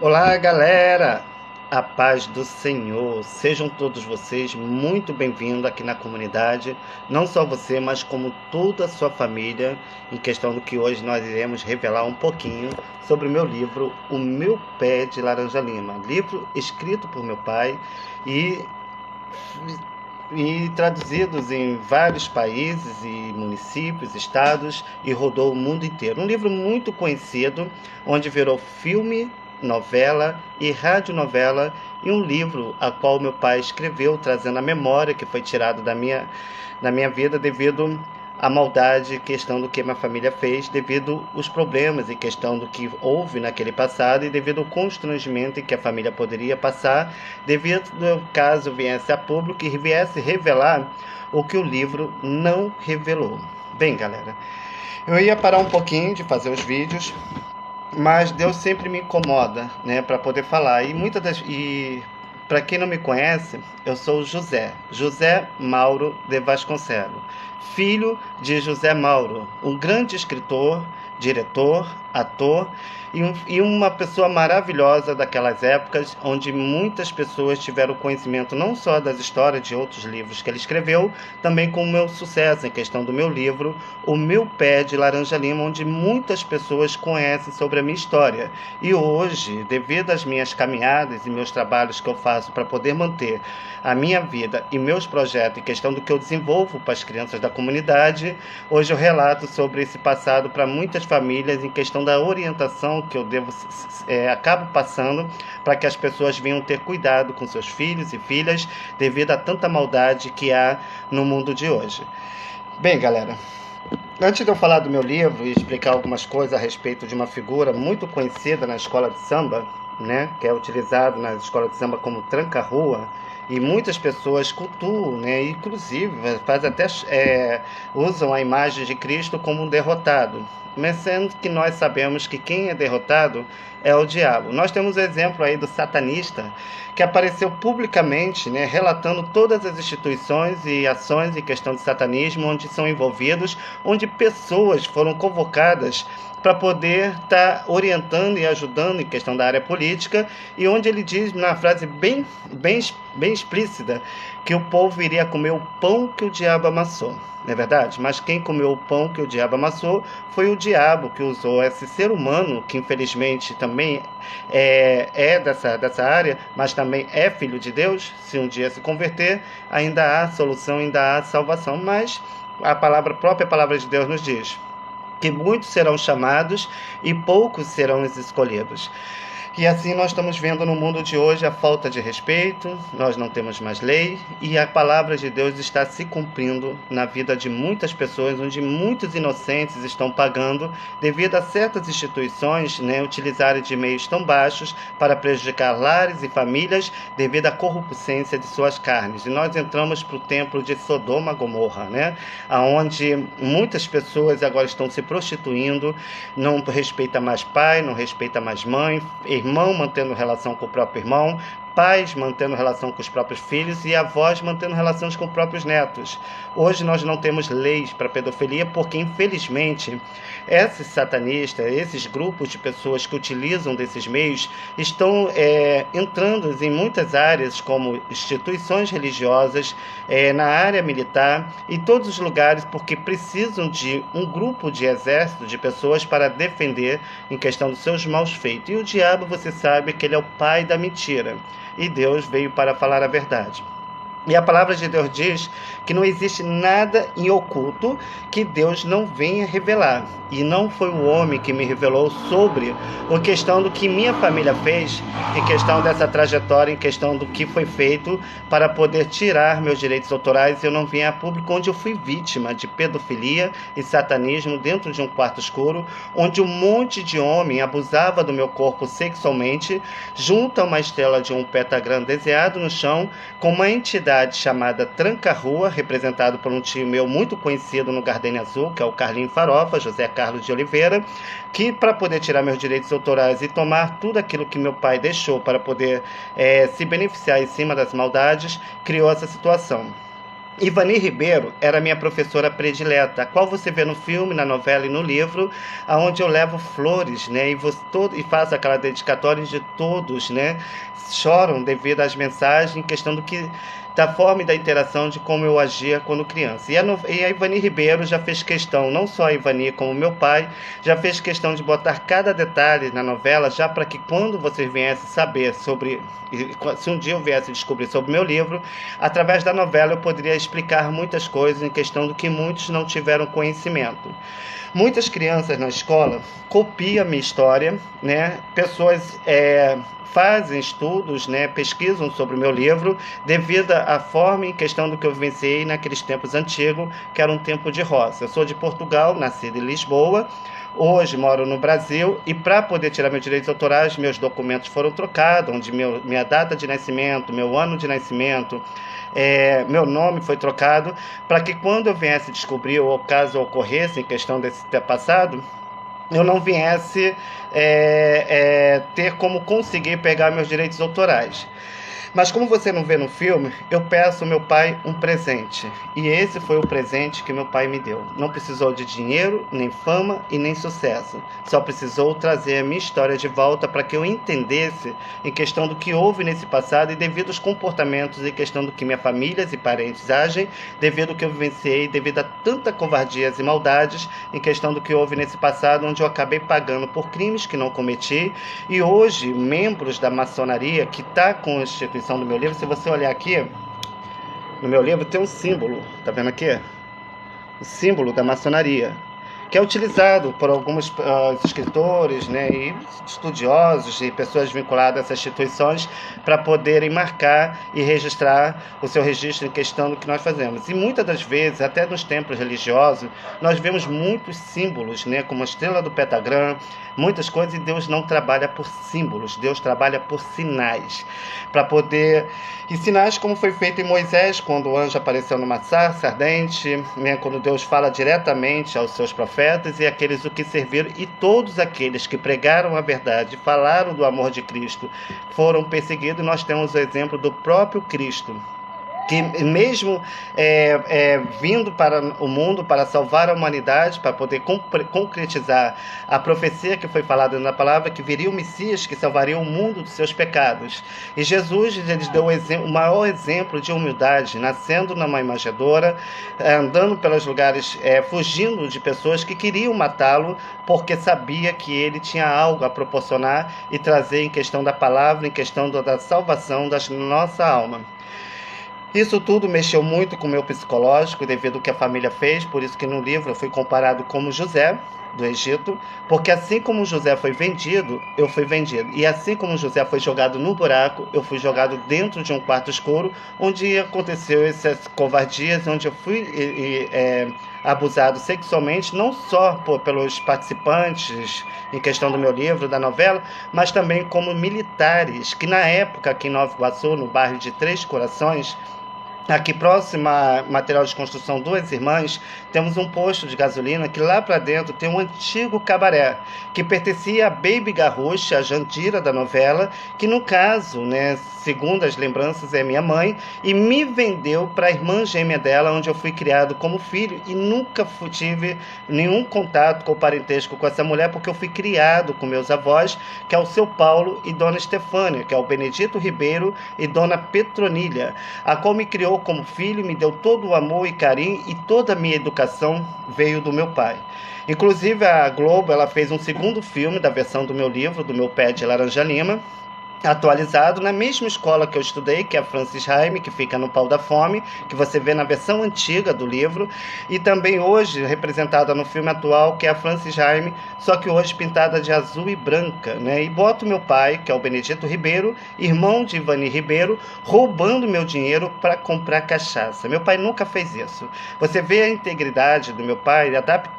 Olá, galera! A paz do Senhor. Sejam todos vocês muito bem-vindos aqui na comunidade. Não só você, mas como toda a sua família, em questão do que hoje nós iremos revelar um pouquinho sobre o meu livro O Meu Pé de Laranja Lima. Livro escrito por meu pai e traduzidos em vários países e municípios, estados, e rodou o mundo inteiro. Um livro muito conhecido, onde virou filme, novela e radionovela, e um livro a qual meu pai escreveu, trazendo a memória que foi tirada da minha vida devido à maldade, questão do que minha família fez, devido aos problemas e questão do que houve naquele passado e devido ao constrangimento em que a família poderia passar, devido ao caso viesse a público e viesse revelar o que o livro não revelou. Bem, galera, eu ia parar um pouquinho de fazer os vídeos, mas Deus sempre me incomoda, né, para poder falar. E para quem não me conhece, eu sou José Mauro de Vasconcelos, filho de José Mauro, um grande escritor, diretor, ator e uma pessoa maravilhosa daquelas épocas, onde muitas pessoas tiveram conhecimento não só das histórias de outros livros que ele escreveu, também com o meu sucesso em questão do meu livro O Meu Pé de Laranja Lima, onde muitas pessoas conhecem sobre a minha história. E hoje, devido às minhas caminhadas e meus trabalhos que eu faço para poder manter a minha vida e meus projetos em questão do que eu desenvolvo para as crianças da comunidade, hoje eu relato sobre esse passado para muitas famílias em questão da orientação que eu acabo passando para que as pessoas venham ter cuidado com seus filhos e filhas devido a tanta maldade que há no mundo de hoje. Bem, galera, antes de eu falar do meu livro e explicar algumas coisas a respeito de uma figura muito conhecida na escola de samba, né, que é utilizado na escola de samba como tranca-rua, e muitas pessoas cultuam, né, inclusive usam a imagem de Cristo como um derrotado, mas sendo que nós sabemos que quem é derrotado é o diabo. Nós temos o exemplo aí do satanista, que apareceu publicamente, né, relatando todas as instituições e ações em questão de satanismo, onde são envolvidos, onde pessoas foram convocadas para poder estar orientando e ajudando em questão da área política, e onde ele diz, na frase bem explícita, que o povo iria comer o pão que o diabo amassou. Não é verdade? Mas quem comeu o pão que o diabo amassou foi o diabo, que usou esse ser humano, que infelizmente também é dessa área, mas também é filho de Deus. Se um dia se converter, ainda há solução, ainda há salvação. Mas a própria palavra de Deus nos diz que muitos serão chamados e poucos serão os escolhidos. E assim nós estamos vendo no mundo de hoje a falta de respeito, nós não temos mais lei, e a palavra de Deus está se cumprindo na vida de muitas pessoas, onde muitos inocentes estão pagando devido a certas instituições, né, utilizarem de meios tão baixos para prejudicar lares e famílias devido à corruptência de suas carnes. E nós entramos para o templo de Sodoma e Gomorra, né, onde muitas pessoas agora estão se prostituindo, não respeita mais pai, não respeita mais mãe, irmão mantendo relação com o próprio irmão, pais mantendo relação com os próprios filhos e avós mantendo relações com os próprios netos. Hoje nós não temos leis para pedofilia porque, infelizmente, esses satanistas, esses grupos de pessoas que utilizam desses meios estão entrando em muitas áreas, como instituições religiosas, na área militar e todos os lugares, porque precisam de um grupo de exército de pessoas para defender em questão dos seus maus feitos. E o diabo, você sabe que ele é o pai da mentira. E Deus veio para falar a verdade. E a palavra de Deus diz que não existe nada em oculto que Deus não venha revelar. E não foi o homem que me revelou sobre a questão do que minha família fez, em questão dessa trajetória, em questão do que foi feito para poder tirar meus direitos autorais. Eu não vim a público, onde eu fui vítima de pedofilia e satanismo dentro de um quarto escuro, onde um monte de homem abusava do meu corpo sexualmente, junto a uma estrela de um pentagrama desenhado no chão, com uma entidade chamada Tranca-Rua, representado por um tio meu muito conhecido no Gardenia Azul, que é o Carlinho Farofa, José Carlos de Oliveira, que para poder tirar meus direitos autorais e tomar tudo aquilo que meu pai deixou para poder se beneficiar em cima das maldades, criou essa situação. Ivani Ribeiro era minha professora predileta, a qual você vê no filme, na novela e no livro, aonde eu levo flores, né, e faço aquela dedicatória de todos, né, choram devido às mensagens, em questão da forma e da interação de como eu agia quando criança. E a Ivani Ribeiro já fez questão, não só a Ivani como meu pai, já fez questão de botar cada detalhe na novela, já para que quando vocês viessem saber se um dia eu viesse descobrir sobre o meu livro, através da novela eu poderia explicar muitas coisas em questão do que muitos não tiveram conhecimento. Muitas crianças na escola copiam a minha história, né? Pessoas fazem estudos, né, pesquisam sobre o meu livro, devido à forma em questão do que eu vivenciei naqueles tempos antigos, que era um tempo de roça. Eu sou de Portugal, nascido em Lisboa, hoje moro no Brasil, e para poder tirar meus direitos autorais, meus documentos foram trocados, onde minha data de nascimento, meu ano de nascimento, meu nome foi trocado, para que quando eu viesse descobrir, ou caso ocorresse em questão desse ter passado, eu não viesse ter como conseguir pegar meus direitos autorais. Mas como você não vê no filme, eu peço ao meu pai um presente. E esse foi o presente que meu pai me deu. Não precisou de dinheiro, nem fama e nem sucesso. Só precisou trazer a minha história de volta para que eu entendesse em questão do que houve nesse passado e devido aos comportamentos em questão do que minha família e parentes agem, devido ao que eu vivenciei, devido a tanta covardias e maldades em questão do que houve nesse passado, onde eu acabei pagando por crimes que não cometi. E hoje, membros da maçonaria, que está com a instituição do meu livro, se você olhar aqui, no meu livro tem um símbolo, tá vendo aqui? O símbolo da maçonaria, que é utilizado por alguns escritores, né, e estudiosos e pessoas vinculadas a essas instituições para poderem marcar e registrar o seu registro em questão do que nós fazemos. E muitas das vezes, até nos templos religiosos, nós vemos muitos símbolos, né, como a estrela do pentagrama, muitas coisas, e Deus não trabalha por símbolos, Deus trabalha por sinais, para poder... E sinais como foi feito em Moisés, quando o anjo apareceu numa sarça ardente, né, quando Deus fala diretamente aos seus profetas e aqueles o que serviram, e todos aqueles que pregaram a verdade, falaram do amor de Cristo, foram perseguidos. Nós temos o exemplo do próprio Cristo, que mesmo vindo para o mundo para salvar a humanidade, para poder concretizar a profecia que foi falada na palavra, que viria o Messias que salvaria o mundo dos seus pecados. E Jesus, ele deu o maior exemplo de humildade, nascendo numa manjedoura, andando pelos lugares, fugindo de pessoas que queriam matá-lo, porque sabia que ele tinha algo a proporcionar e trazer em questão da palavra, em questão da salvação da nossa alma. Isso tudo mexeu muito com o meu psicológico, devido ao que a família fez, por isso que no livro eu fui comparado como José, do Egito, porque assim como José foi vendido, eu fui vendido. E assim como José foi jogado no buraco, eu fui jogado dentro de um quarto escuro, onde aconteceu essas covardias, onde eu fui abusado sexualmente, não só pelos participantes em questão do meu livro, da novela, mas também como militares, que na época, aqui em Nova Iguaçu, no bairro de Três Corações, aqui próximo a material de construção Duas Irmãs, temos um posto de gasolina que lá para dentro tem um antigo cabaré, que pertencia a Baby Garrucha, a Jandira da novela, que no caso, né, segundo as lembranças, é minha mãe, e me vendeu para a irmã gêmea dela, onde eu fui criado como filho, e nunca tive nenhum contato com o parentesco com essa mulher, porque eu fui criado com meus avós, que é o seu Paulo e Dona Estefânia, que é o Benedito Ribeiro e Dona Petronília, a qual me criou como filho, me deu todo o amor e carinho, e toda a minha educação veio do meu pai. Inclusive a Globo, ela fez um segundo filme da versão do meu livro, do meu Pé de Laranja Lima, atualizado na mesma escola que eu estudei, que é a Francis Haime, que fica no Pau da Fome, que você vê na versão antiga do livro, e também hoje representada no filme atual, que é a Francis Haime, só que hoje pintada de azul e branca, né? E boto meu pai, que é o Benedito Ribeiro, irmão de Ivani Ribeiro, roubando meu dinheiro para comprar cachaça. Meu pai nunca fez isso. Você vê a integridade do meu pai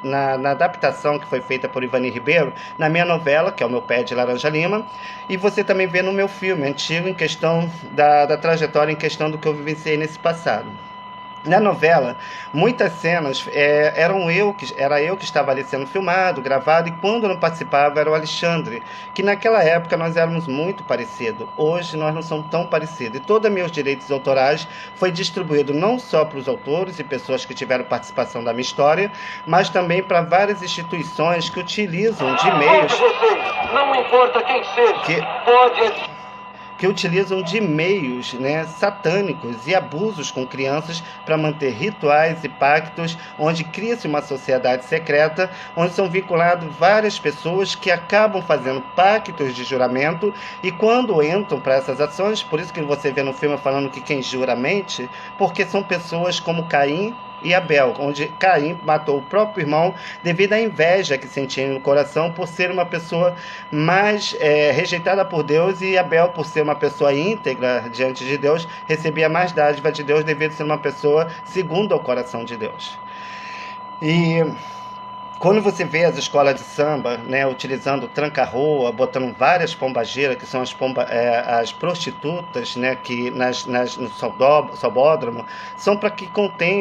na adaptação que foi feita por Ivani Ribeiro, na minha novela, que é o meu Pé de Laranja Lima, e você também vê no meu filme antigo, em questão da trajetória, em questão do que eu vivenciei nesse passado. Na novela, muitas cenas era eu que estava ali sendo filmado, gravado, e quando eu não participava era o Alexandre, que naquela época nós éramos muito parecidos. Hoje nós não somos tão parecidos. E todos meus direitos autorais foi distribuído não só para os autores e pessoas que tiveram participação da minha história, mas também para várias instituições que utilizam de meios. Não importa quem seja, que utilizam de meios, né, satânicos e abusos com crianças para manter rituais e pactos, onde cria-se uma sociedade secreta, onde são vinculadas várias pessoas que acabam fazendo pactos de juramento, e quando entram para essas ações, por isso que você vê no filme falando que quem jura mente, porque são pessoas como Caim e Abel, onde Caim matou o próprio irmão devido à inveja que sentia no coração por ser uma pessoa mais rejeitada por Deus, e Abel, por ser uma pessoa íntegra diante de Deus, recebia mais dádiva de Deus devido a ser uma pessoa segundo ao coração de Deus. E quando você vê as escolas de samba, né, utilizando tranca-rua, botando várias pombageiras, que são as prostitutas, né, que no sobódromo, são para que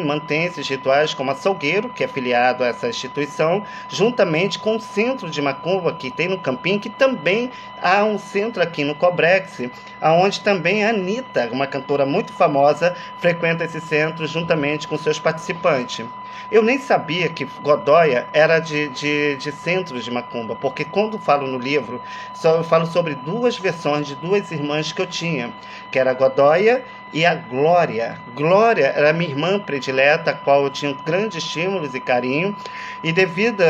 mantém esses rituais, como a Salgueiro, que é filiado a essa instituição, juntamente com o centro de macumba que tem no Campinho, que também há um centro aqui no Cobrex, onde também a Anitta, uma cantora muito famosa, frequenta esse centro juntamente com seus participantes. Eu nem sabia que Godóia era de centros de macumba, porque quando falo no livro, eu falo sobre duas versões de duas irmãs que eu tinha, que era a Godóia e a Glória. Glória era minha irmã predileta, a qual eu tinha grandes estímulos e carinho, e devido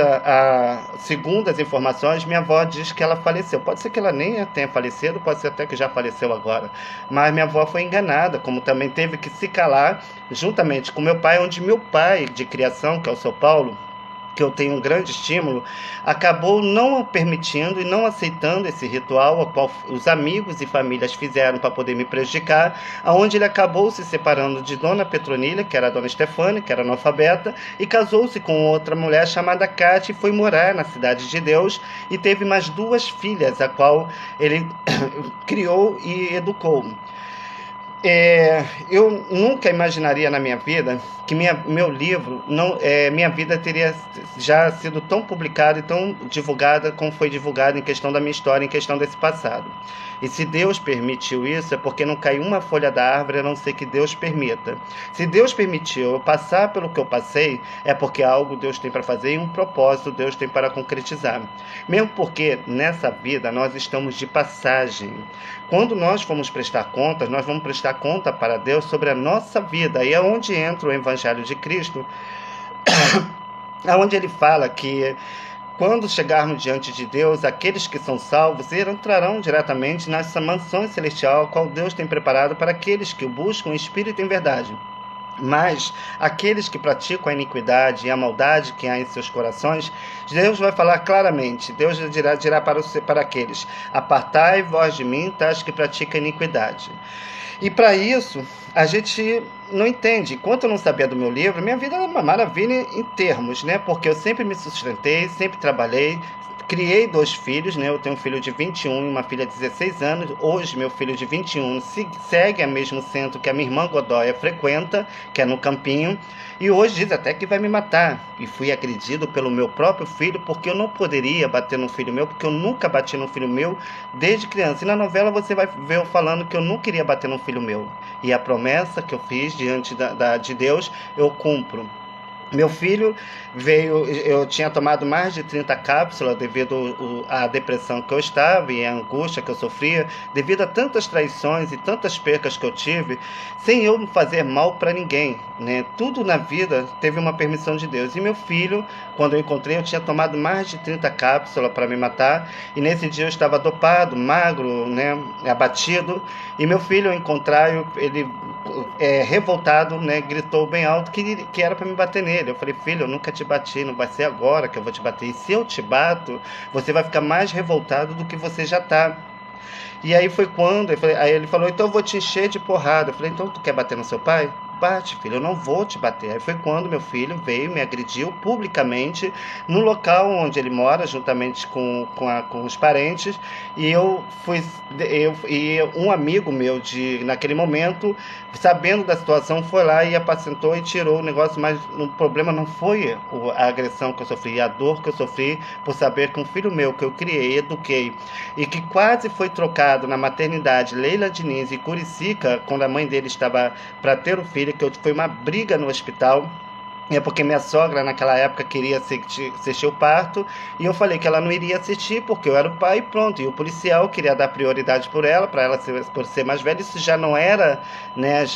segundo as informações, minha avó diz que ela faleceu. Pode ser que ela nem tenha falecido, pode ser até que já faleceu agora, mas minha avó foi enganada, como também teve que se calar, juntamente com meu pai, onde meu pai de criação, que é o São Paulo, que eu tenho um grande estímulo, acabou não permitindo e não aceitando esse ritual, ao qual os amigos e famílias fizeram para poder me prejudicar, aonde ele acabou se separando de Dona Petronila, que era a Dona Stefânia, que era analfabeta, e casou-se com outra mulher chamada Cátia, e foi morar na Cidade de Deus, e teve mais duas filhas, a qual ele criou e educou. Eu nunca imaginaria na minha vida que meu livro, minha vida teria já sido tão publicada e tão divulgada como foi divulgada em questão da minha história, em questão desse passado. E se Deus permitiu isso, é porque não caiu uma folha da árvore, a não ser que Deus permita. Se Deus permitiu eu passar pelo que eu passei, é porque algo Deus tem para fazer e um propósito Deus tem para concretizar. Mesmo porque nessa vida nós estamos de passagem. Quando nós formos prestar contas, nós vamos prestar conta para Deus sobre a nossa vida. E é onde entra o Evangelho de Cristo, onde ele fala que quando chegarmos diante de Deus, aqueles que são salvos entrarão diretamente nessa mansão celestial, a qual Deus tem preparado para aqueles que o buscam em espírito e em verdade. Mas aqueles que praticam a iniquidade e a maldade que há em seus corações, Deus vai falar claramente, Deus dirá para aqueles: apartai vós de mim, tais que praticam a iniquidade. E para isso, a gente não entende. Enquanto eu não sabia do meu livro, minha vida era uma maravilha em termos, né? Porque eu sempre me sustentei, sempre trabalhei, criei 2 filhos, né? Eu tenho um filho de 21 e uma filha de 16 anos. Hoje, meu filho de 21 segue o mesmo centro que a minha irmã Godóia frequenta, que é no Campinho. E hoje diz até que vai me matar. E fui agredido pelo meu próprio filho, porque eu não poderia bater no filho meu, porque eu nunca bati no filho meu desde criança. E na novela você vai ver eu falando que eu não queria bater no filho meu. E a promessa que eu fiz diante de Deus, eu cumpro. Meu filho eu tinha tomado mais de 30 cápsulas devido à depressão que eu estava e à angústia que eu sofria, devido a tantas traições e tantas percas que eu tive, sem eu fazer mal para ninguém, né? Tudo na vida teve uma permissão de Deus. E meu filho, quando eu encontrei, eu tinha tomado mais de 30 cápsulas para me matar, e nesse dia eu estava dopado, magro, né, abatido, e meu filho, ao encontrar, ele revoltado, né, gritou bem alto que era para me bater nele. Eu falei: filho, eu nunca te bati, não vai ser agora que eu vou te bater. E se eu te bato, você vai ficar mais revoltado do que você já está. E aí foi quando, aí ele falou: então eu vou te encher de porrada. Eu falei: então tu quer bater no seu pai? bate, filho, eu não vou te bater. Aí foi quando meu filho veio, me agrediu publicamente no local onde ele mora, juntamente com os parentes, e um amigo meu naquele momento, sabendo da situação, foi lá e apacentou e tirou o negócio, mas o problema não foi a agressão que eu sofri, a dor que eu sofri por saber que um filho meu que eu criei, eduquei, e que quase foi trocado na maternidade Leila Diniz e Curicica, quando a mãe dele estava para ter o filho, que foi uma briga no hospital. É porque minha sogra naquela época queria assistir o parto, e eu falei que ela não iria assistir porque eu era o pai e pronto, e o policial queria dar prioridade por ela por ser mais velha. Isso já não era, né,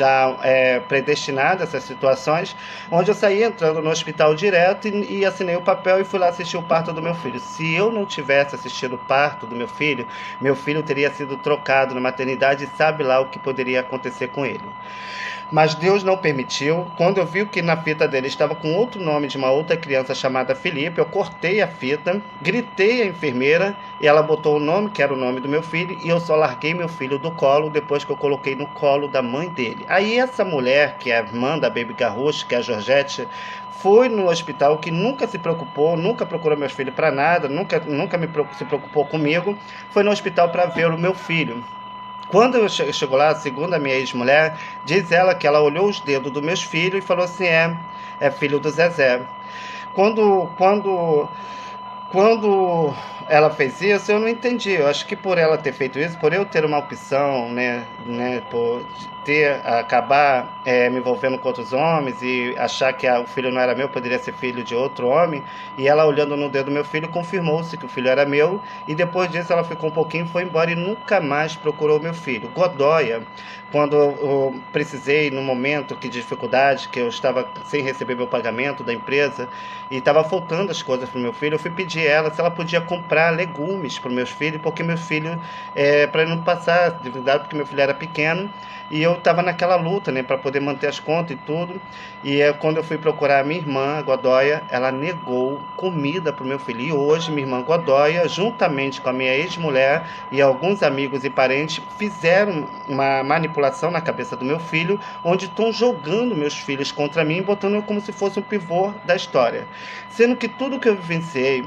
predestinado a essas situações, onde eu saí entrando no hospital direto e assinei o papel e fui lá assistir o parto do meu filho. Se eu não tivesse assistido o parto do meu filho teria sido trocado na maternidade, e sabe lá o que poderia acontecer com ele. Mas Deus não permitiu. Quando eu vi que na fita dele estava com outro nome de uma outra criança chamada Felipe, eu cortei a fita, gritei à enfermeira e ela botou o nome, que era o nome do meu filho, e eu só larguei meu filho do colo depois que eu coloquei no colo da mãe dele. Aí essa mulher, que é a irmã da Baby Garrucho, que é a Georgette, foi no hospital, que nunca se preocupou, nunca procurou meus filhos para nada, nunca se preocupou comigo, foi no hospital para ver o meu filho. Quando eu chego lá, segundo a minha ex-mulher, diz ela que ela olhou os dedos dos meus filhos e falou assim, é filho do Zezé. Quando ela fez isso, eu não entendi. Eu acho que por ela ter feito isso, por eu ter uma opção, né, por acabar me envolvendo com outros homens e achar que o filho não era meu, poderia ser filho de outro homem, e ela olhando no dedo do meu filho, confirmou-se que o filho era meu, e depois disso ela ficou um pouquinho, foi embora e nunca mais procurou meu filho. Godoia, quando eu precisei, no momento de dificuldade, que eu estava sem receber meu pagamento da empresa, e estava faltando as coisas para o meu filho, eu fui pedir ela se ela podia comprar legumes para o meu filho, porque meu filho, para ele não passar dificuldade, porque meu filho era pequeno, e eu estava naquela luta, né, para poder manter as contas e tudo. E quando eu fui procurar a minha irmã, a Godoia, ela negou comida para o meu filho. E hoje, minha irmã Godoia, juntamente com a minha ex-mulher e alguns amigos e parentes, fizeram uma manipulação na cabeça do meu filho, onde estão jogando meus filhos contra mim, botando eu como se fosse um pivô da história. Sendo que tudo que eu vivenciei,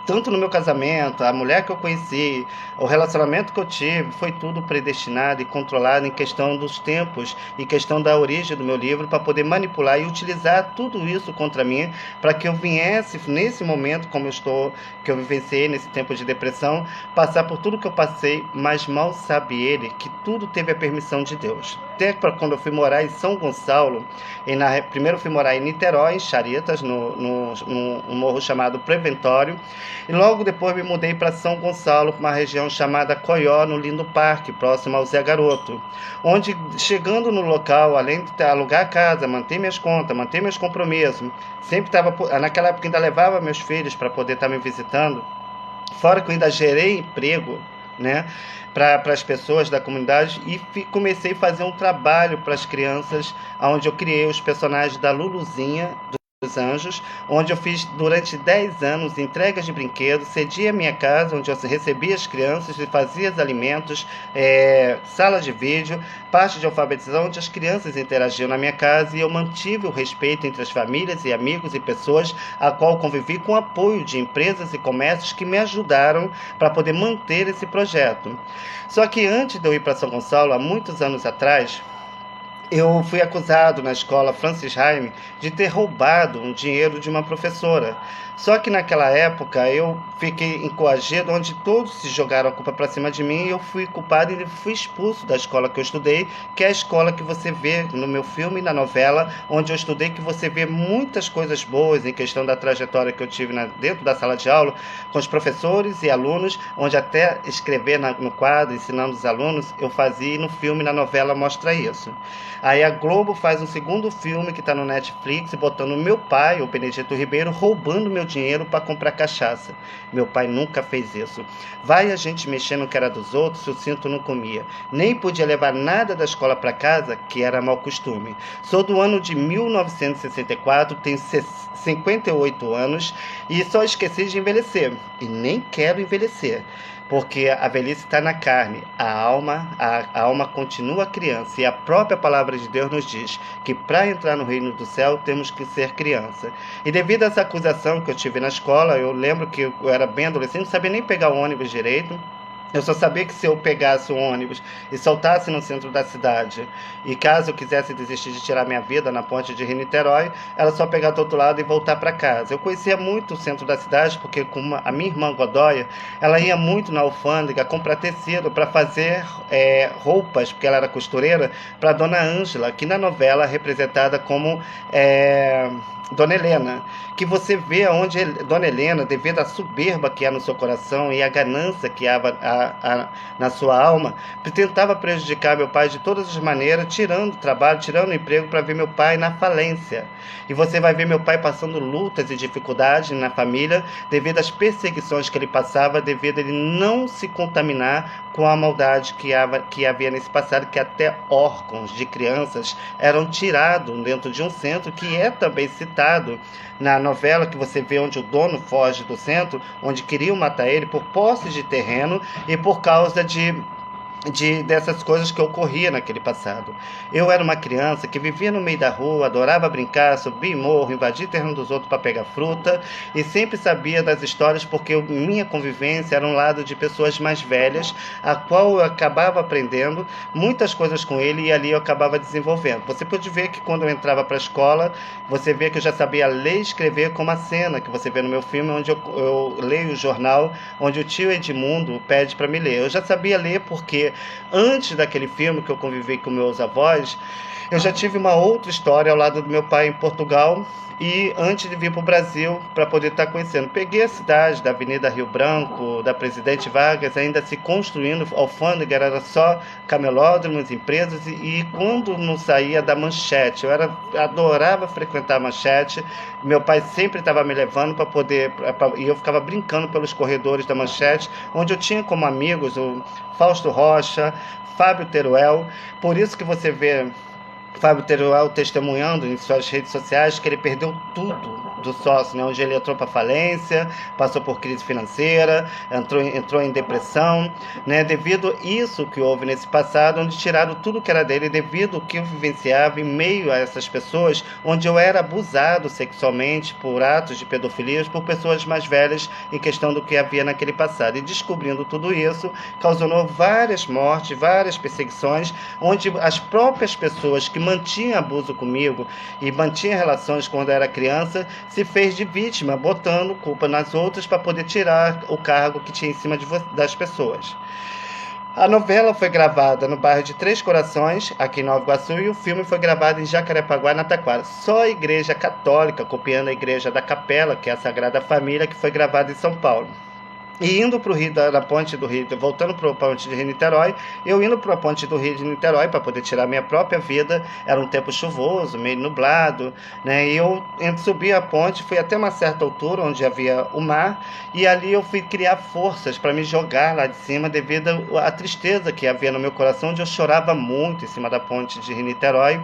tanto no meu casamento, a mulher que eu conheci, o relacionamento que eu tive, foi tudo predestinado e controlado em questão dos tempos e questão da origem do meu livro, para poder manipular e utilizar tudo isso contra mim, para que eu viesse, nesse momento que eu vivenciei nesse tempo de depressão, passar por tudo que eu passei, mas mal sabe ele que tudo teve a permissão de Deus. Até para quando eu fui morar em São Gonçalo, primeiro eu fui morar em Niterói, em Charitas, num morro chamado Preventório, e logo depois me mudei para São Gonçalo, uma região chamada Coió, no Lindo Parque, próximo ao Zé Garoto, onde, chegando no local, além de alugar a casa, manter minhas contas, manter meus compromissos, sempre estava, naquela época ainda levava meus filhos para poder estar me visitando, fora que eu ainda gerei emprego, né, para as pessoas da comunidade, e comecei a fazer um trabalho para as crianças, onde eu criei os personagens da Luluzinha, dos Anjos, onde eu fiz durante 10 anos entregas de brinquedos, cedia a minha casa, onde eu recebia as crianças e fazia os alimentos, sala de vídeo, parte de alfabetização, onde as crianças interagiam na minha casa, e eu mantive o respeito entre as famílias e amigos e pessoas a qual convivi, com apoio de empresas e comércios que me ajudaram para poder manter esse projeto. Só que antes de eu ir para São Gonçalo, há muitos anos atrás, eu fui acusado na escola Francis Haime de ter roubado um dinheiro de uma professora. Só que naquela época eu fiquei encoagido, onde todos se jogaram a culpa para cima de mim, e eu fui culpado e fui expulso da escola que eu estudei, que é a escola que você vê no meu filme e na novela, onde eu estudei, que você vê muitas coisas boas em questão da trajetória que eu tive dentro da sala de aula, com os professores e alunos, onde até escrever no quadro, ensinando os alunos, eu fazia, e no filme e na novela mostra isso. Aí a Globo faz um segundo filme que está no Netflix, botando meu pai, o Benedito Ribeiro, roubando meu dinheiro para comprar cachaça. Meu pai nunca fez isso. Vai a gente mexer no que era dos outros, o cinto não comia. Nem podia levar nada da escola para casa, que era mau costume. Sou do ano de 1964, tenho 58 anos e só esqueci de envelhecer. E nem quero envelhecer. porque a velhice está na carne, a alma continua criança, e a própria palavra de Deus nos diz que para entrar no reino do céu temos que ser criança. E devido a essa acusação que eu tive na escola, eu lembro que eu era bem adolescente, não sabia nem pegar o ônibus direito. Eu só sabia que se eu pegasse o ônibus e soltasse no centro da cidade, e caso eu quisesse desistir de tirar minha vida na ponte de Rio-Niterói, era só pegar do outro lado e voltar para casa. Eu conhecia muito o centro da cidade, porque com a minha irmã Godóia, ela ia muito na alfândega comprar tecido para fazer roupas, porque ela era costureira, para a Dona Ângela, que na novela é representada como Dona Helena, que você vê onde Dona Helena, devido à soberba que há no seu coração e à ganância que há na sua alma, tentava prejudicar meu pai de todas as maneiras, tirando o trabalho, tirando o emprego para ver meu pai na falência. E você vai ver meu pai passando lutas e dificuldades na família devido às perseguições que ele passava, devido a ele não se contaminar com a maldade que havia nesse passado, que até órgãos de crianças eram tirados dentro de um centro, que é também citado na novela, que você vê onde o dono foge do centro, onde queriam matar ele por posse de terreno e por causa dessas coisas que ocorriam naquele passado. Eu era uma criança que vivia no meio da rua, adorava brincar, subir morro, invadir terreno dos outros para pegar fruta, e sempre sabia das histórias porque minha convivência era um lado de pessoas mais velhas, a qual eu acabava aprendendo muitas coisas com ele, e ali eu acabava desenvolvendo. Você pode ver que quando eu entrava para a escola, você vê que eu já sabia ler e escrever, como a cena que você vê no meu filme, onde eu leio o jornal, onde o tio Edmundo pede para me ler. Eu já sabia ler porque antes daquele filme que eu convivi com meus avós, eu já tive uma outra história ao lado do meu pai em Portugal, e antes de vir para o Brasil, para poder estar conhecendo. Peguei a cidade da Avenida Rio Branco, da Presidente Vargas, ainda se construindo, alfândega, era só camelódromos, empresas, e quando não saía da Manchete, adorava frequentar a Manchete, meu pai sempre estava me levando para poder, e eu ficava brincando pelos corredores da Manchete, onde eu tinha como amigos o Fausto Rocha, Fábio Teruel. Por isso que você vê Fábio Teruel testemunhando em suas redes sociais que ele perdeu tudo do sócio, né? Onde ele entrou para falência, passou por crise financeira, entrou em depressão, né? Devido a isso que houve nesse passado, onde tiraram tudo que era dele, devido ao que eu vivenciava em meio a essas pessoas, onde eu era abusado sexualmente por atos de pedofilia por pessoas mais velhas, em questão do que havia naquele passado. E descobrindo tudo isso, causou várias mortes, várias perseguições, onde as próprias pessoas que mantinham abuso comigo e mantinham relações quando eu era criança, se fez de vítima, botando culpa nas outras para poder tirar o cargo que tinha em cima das pessoas. A novela foi gravada no bairro de Três Corações, aqui em Nova Iguaçu, e o filme foi gravado em Jacarepaguá, na Taquara. Só a igreja católica, copiando a igreja da Capela, que é a Sagrada Família, que foi gravada em São Paulo. E indo para o Rio, da ponte do Rio, voltando para a ponte de Rio-Niterói, eu indo para a ponte do Rio de Niterói para poder tirar minha própria vida. Era um tempo chuvoso, meio nublado, né? E eu subi a ponte, fui até uma certa altura onde havia o mar, e ali eu fui criar forças para me jogar lá de cima devido à tristeza que havia no meu coração, onde eu chorava muito em cima da ponte de Rio-Niterói.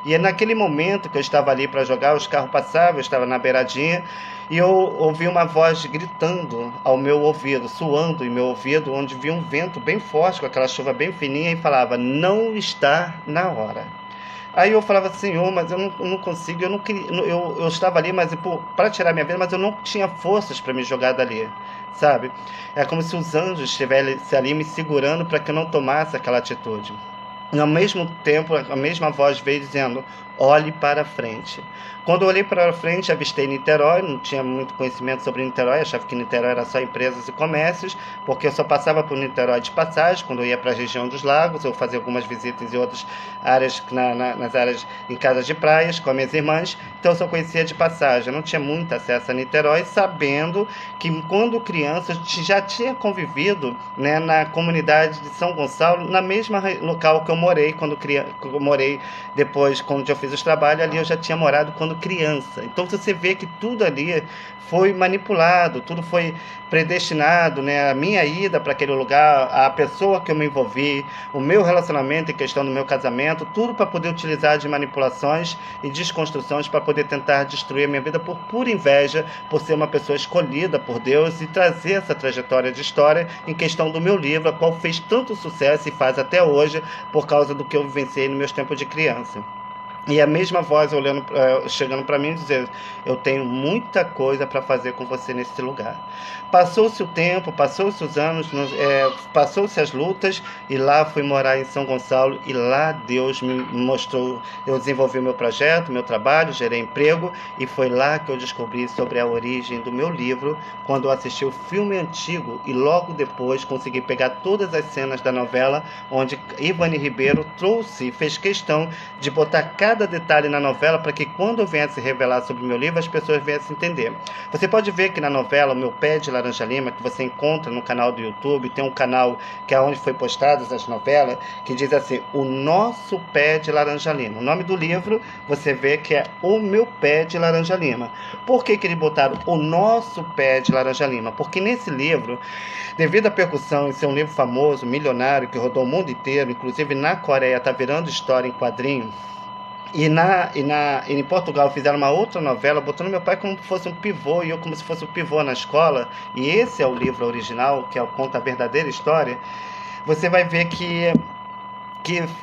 E naquele momento que eu estava ali para jogar, os carros passavam, eu estava na beiradinha, e eu ouvi uma voz gritando ao meu ouvido, suando em meu ouvido, onde vi um vento bem forte, com aquela chuva bem fininha, e falava: não está na hora. Aí eu falava: Senhor, mas eu não consigo, eu não queria, eu estava ali, mas para tirar minha vida, mas eu não tinha forças para me jogar dali, sabe? É como se os anjos estivessem ali me segurando para que eu não tomasse aquela atitude. E ao mesmo tempo, a mesma voz veio dizendo: olhe para frente. Quando eu olhei para frente, avistei Niterói, não tinha muito conhecimento sobre Niterói, achava que Niterói era só empresas e comércios, porque eu só passava por Niterói de passagem, quando eu ia para a região dos lagos, eu fazia algumas visitas em outras áreas, nas áreas, em casas de praias, com as minhas irmãs, então eu só conhecia de passagem, eu não tinha muito acesso a Niterói, sabendo que quando criança, eu já tinha convivido, né, na comunidade de São Gonçalo, na mesma local que eu morei, quando eu morei depois, quando eu fiz os trabalhos, ali eu já tinha morado quando criança. Então você vê que tudo ali foi manipulado, tudo foi predestinado, né? A minha ida para aquele lugar, a pessoa que eu me envolvi, o meu relacionamento em questão do meu casamento, tudo para poder utilizar de manipulações e desconstruções para poder tentar destruir a minha vida por pura inveja, por ser uma pessoa escolhida por Deus e trazer essa trajetória de história em questão do meu livro, a qual fez tanto sucesso e faz até hoje por causa do que eu vivenciei nos meus tempos de criança. E a mesma voz olhando, chegando para mim e dizendo: eu tenho muita coisa para fazer com você nesse lugar. Passou-se o tempo, passou-se os anos, passou-se as lutas, e lá fui morar em São Gonçalo, e lá Deus me mostrou, eu desenvolvi o meu projeto, meu trabalho, gerei emprego, e foi lá que eu descobri sobre a origem do meu livro, quando eu assisti o filme antigo, e logo depois consegui pegar todas as cenas da novela, onde Ivani Ribeiro trouxe e fez questão de botar cada detalhe na novela para que quando eu viesse revelar sobre o meu livro, as pessoas viessem entender. Você pode ver que na novela, o meu pé de laranja lima, que você encontra no canal do YouTube, tem um canal que é onde foi postadas as novelas, que diz assim: o nosso pé de laranja lima. O nome do livro, você vê que é o meu pé de laranja lima. Por que eles botaram o nosso pé de laranja lima? Porque nesse livro, devido à percussão em ser um livro famoso, milionário, que rodou o mundo inteiro, inclusive na Coreia está virando história em quadrinho, e em Portugal fizeram uma outra novela, botando meu pai como se fosse um pivô, e eu como se fosse um pivô na escola, e esse é o livro original, que é o Conta a Verdadeira História. Você vai ver que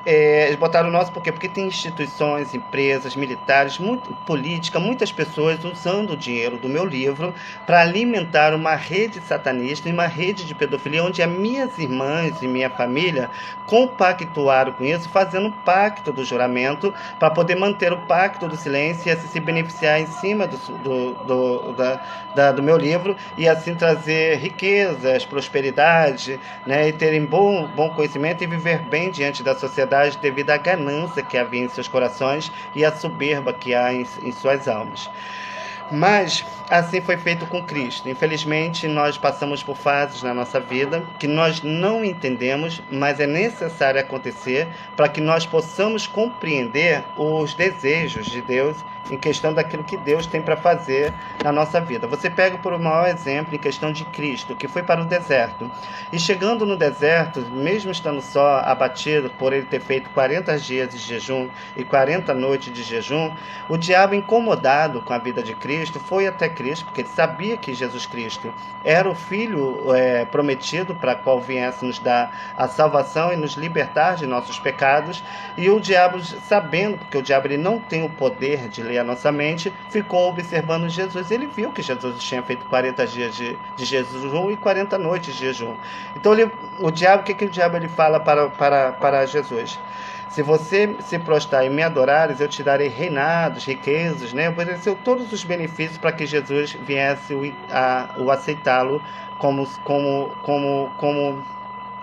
eles botaram o nosso, por quê? Porque tem instituições, empresas, militares, política, muitas pessoas usando o dinheiro do meu livro para alimentar uma rede satanista e uma rede de pedofilia, onde as minhas irmãs e minha família compactuaram com isso, fazendo um pacto do juramento para poder manter o pacto do silêncio e assim se beneficiar em cima do meu livro, e assim trazer riquezas, prosperidade, né, e terem bom conhecimento e viver bem diante da sociedade devido à ganância que havia em seus corações e à soberba que há em suas almas. Mas assim foi feito com Cristo. Infelizmente, nós passamos por fases na nossa vida que nós não entendemos, mas é necessário acontecer para que nós possamos compreender os desejos de Deus em questão daquilo que Deus tem para fazer na nossa vida. Você pega por um maior exemplo em questão de Cristo, que foi para o deserto. E chegando no deserto, mesmo estando só abatido por ele ter feito 40 dias de jejum e 40 noites de jejum, o diabo, incomodado com a vida de Cristo, foi até Cristo, porque ele sabia que Jesus Cristo era o Filho prometido para qual viesse nos dar a salvação e nos libertar de nossos pecados. E o diabo, sabendo, porque o diabo ele não tem o poder de ler a nossa mente, ficou observando Jesus. Ele viu que Jesus tinha feito 40 dias de jejum e 40 noites de jejum. Então o diabo, o que o diabo ele fala para Jesus? Se você se prostrar e me adorares, eu te darei reinados, riquezas, né? Ofereceu todos os benefícios para que Jesus viesse o aceitá-lo como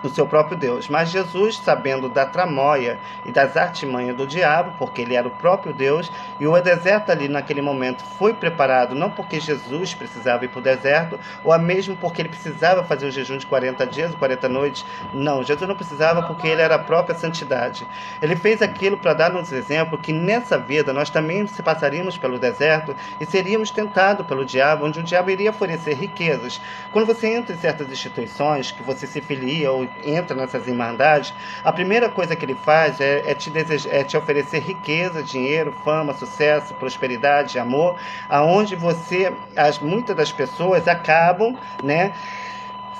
o seu próprio Deus. Mas Jesus, sabendo da tramóia e das artimanhas do diabo, porque ele era o próprio Deus, e o deserto ali naquele momento foi preparado não porque Jesus precisava ir para o deserto, ou mesmo porque ele precisava fazer o jejum de 40 dias, 40 noites. Não, Jesus não precisava, porque ele era a própria santidade. Ele fez aquilo para dar-nos exemplo que nessa vida nós também se passaríamos pelo deserto e seríamos tentados pelo diabo, onde o diabo iria oferecer riquezas. Quando você entra em certas instituições, que você se filia ou entra nessas irmandades, a primeira coisa que ele faz é te oferecer riqueza, dinheiro, fama, sucesso, prosperidade, amor, aonde muitas das pessoas acabam, né,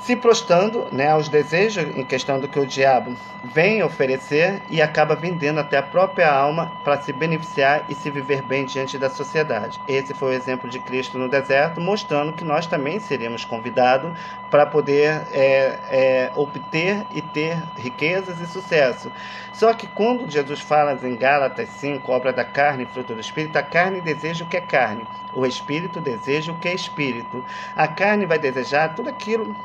se prostrando, né, aos desejos em questão do que o diabo vem oferecer, e acaba vendendo até a própria alma para se beneficiar e se viver bem diante da sociedade. Esse foi o exemplo de Cristo no deserto, mostrando que nós também seríamos convidados para poder obter e ter riquezas e sucesso. Só que quando Jesus fala em Gálatas 5, obra da carne e fruto do Espírito, a carne deseja o que é carne, o Espírito deseja o que é Espírito. A carne vai desejar tudo aquilo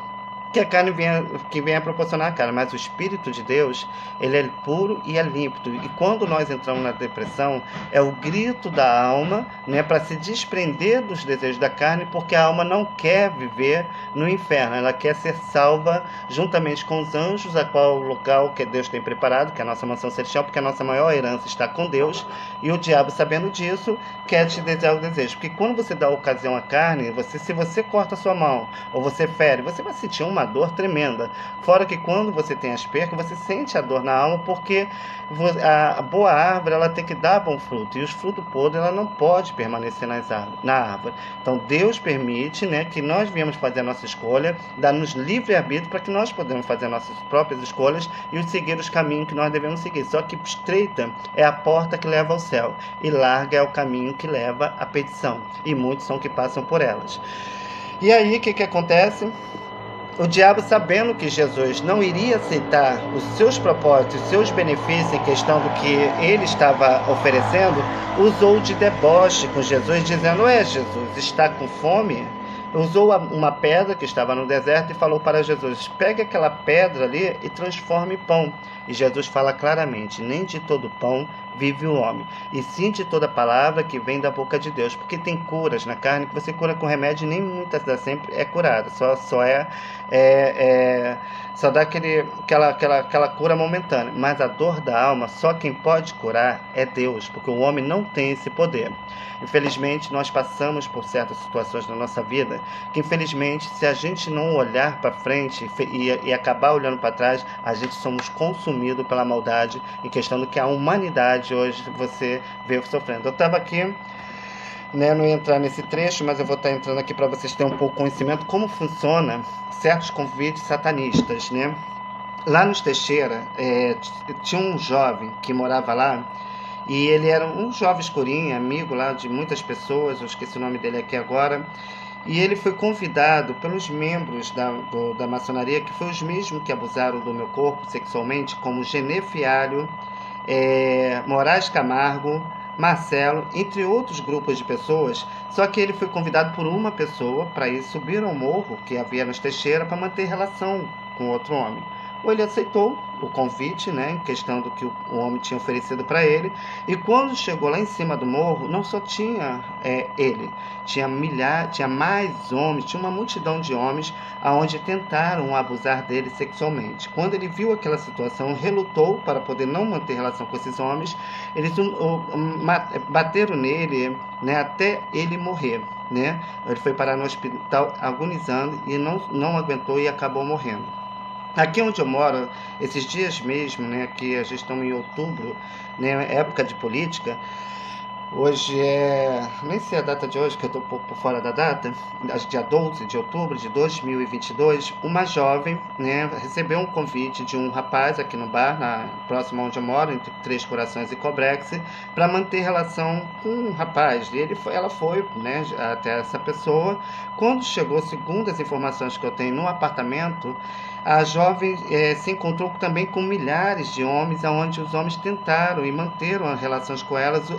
que a carne venha proporcionar a carne, mas o Espírito de Deus, ele é puro e é límpido. E quando nós entramos na depressão, é o grito da alma, né, para se desprender dos desejos da carne, porque a alma não quer viver no inferno, ela quer ser salva juntamente com os anjos, a qual o local que Deus tem preparado, que é a nossa mansão celestial, porque a nossa maior herança está com Deus, e o diabo, sabendo disso, quer te desejar o desejo. Porque quando você dá ocasião à carne, se você corta a sua mão, ou você fere, você vai sentir uma dor tremenda. Fora que quando você tem as percas, você sente a dor na alma, porque a boa árvore, ela tem que dar bom fruto, e os frutos podres, ela não pode permanecer na árvore. Então Deus permite, né, que nós viemos fazer a nossa escolha, dá-nos livre-arbítrio para que nós podemos fazer nossas próprias escolhas e seguir os caminhos que nós devemos seguir. Só que estreita é a porta que leva ao céu, e larga é o caminho que leva à perdição, e muitos são que passam por elas. E aí, o que acontece? O diabo, sabendo que Jesus não iria aceitar os seus propósitos, os seus benefícios em questão do que ele estava oferecendo, usou de deboche com Jesus, dizendo: Jesus, está com fome? Usou uma pedra que estava no deserto e falou para Jesus: pegue aquela pedra ali e transforme em pão. E Jesus fala claramente: nem de todo pão vive o homem, e sim de toda palavra que vem da boca de Deus. Porque tem curas na carne que você cura com remédio, e nem muitas das sempre é curada, só dá aquela cura momentânea. Mas a dor da alma, só quem pode curar é Deus, porque o homem não tem esse poder. Infelizmente, nós passamos por certas situações na nossa vida que, infelizmente, se a gente não olhar para frente e acabar olhando para trás, a gente somos consumidos pela maldade, em questão do que a humanidade hoje você vê sofrendo. Eu estava aqui, né, não ia entrar nesse trecho, mas eu vou estar entrando aqui para vocês terem um pouco de conhecimento como funciona certos convites satanistas, né? Lá nos Teixeira, tinha um jovem que morava lá, e ele era um jovem escurinho, amigo lá de muitas pessoas, eu esqueci o nome dele aqui agora, e ele foi convidado pelos membros da maçonaria, que foi os mesmos que abusaram do meu corpo sexualmente, como Genê Fialho, Moraes Camargo, Marcelo, entre outros grupos de pessoas. Só que ele foi convidado por uma pessoa para ir subir ao morro que havia nos Teixeira para manter relação com outro homem. Ou ele aceitou o convite, né, em questão do que o homem tinha oferecido para ele, e quando chegou lá em cima do morro, não só tinha ele, tinha mais homens, tinha uma multidão de homens aonde tentaram abusar dele sexualmente. Quando ele viu aquela situação, relutou para poder não manter relação com esses homens. Eles bateram nele, né, até ele morrer, né? Ele foi parar no hospital agonizando e não aguentou e acabou morrendo. Aqui onde eu moro, esses dias mesmo, né, que a gente está em outubro, né, época de política, hoje nem sei a data de hoje, que eu estou um pouco por fora da data, dia 12 de outubro de 2022, uma jovem, né, recebeu um convite de um rapaz aqui no bar, próximo onde eu moro, entre Três Corações e Cobrex, para manter relação com um rapaz. E ela foi, né, até essa pessoa. Quando chegou, segundo as informações que eu tenho, no apartamento, a jovem se encontrou também com milhares de homens, onde os homens tentaram e manteram relações com elas,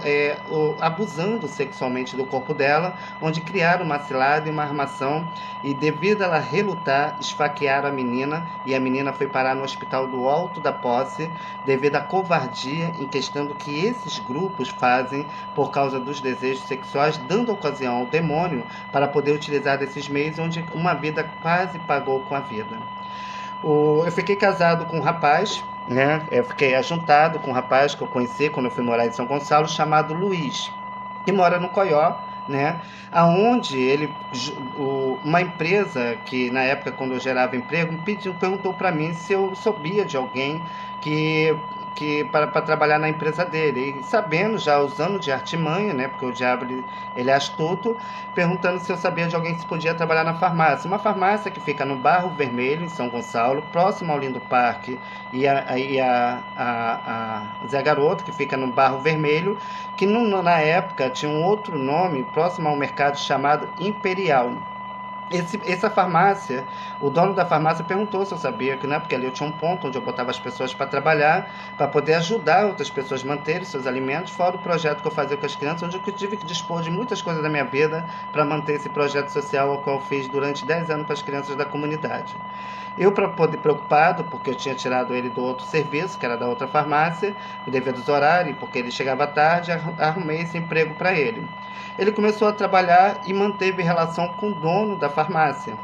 abusando sexualmente do corpo dela, onde criaram uma cilada e uma armação, e devido a ela relutar, esfaquearam a menina, e a menina foi parar no hospital do Alto da Posse, devido à covardia em questão do que esses grupos fazem por causa dos desejos sexuais, dando ocasião ao demônio para poder utilizar desses meios, onde uma vida quase pagou com a vida. Eu fiquei casado com um rapaz, né? Eu fiquei ajuntado com um rapaz que eu conheci quando eu fui morar em São Gonçalo, chamado Luiz, que mora no Coió, né? Aonde uma empresa que na época, quando eu gerava emprego, perguntou para mim se eu sabia de alguém para trabalhar na empresa dele, e sabendo, já usando de artimanha, né, porque o diabo ele é astuto, perguntando se eu sabia de alguém que podia trabalhar na farmácia, uma farmácia que fica no Barro Vermelho, em São Gonçalo, próximo ao Lindo Parque, e a Zé Garoto, que fica no Barro Vermelho, que na época tinha um outro nome, próximo ao mercado, chamado Imperial. Essa farmácia, o dono da farmácia perguntou se eu sabia que, né, porque ali eu tinha um ponto onde eu botava as pessoas para trabalhar, para poder ajudar outras pessoas a manterem seus alimentos, fora o projeto que eu fazia com as crianças, onde eu tive que dispor de muitas coisas da minha vida para manter esse projeto social, ao qual eu fiz durante 10 anos para as crianças da comunidade. Eu, para poder preocupado, porque eu tinha tirado ele do outro serviço, que era da outra farmácia, devido aos horários, porque ele chegava tarde, arrumei esse emprego para ele. Ele começou a trabalhar e manteve relação com o dono da farmácia,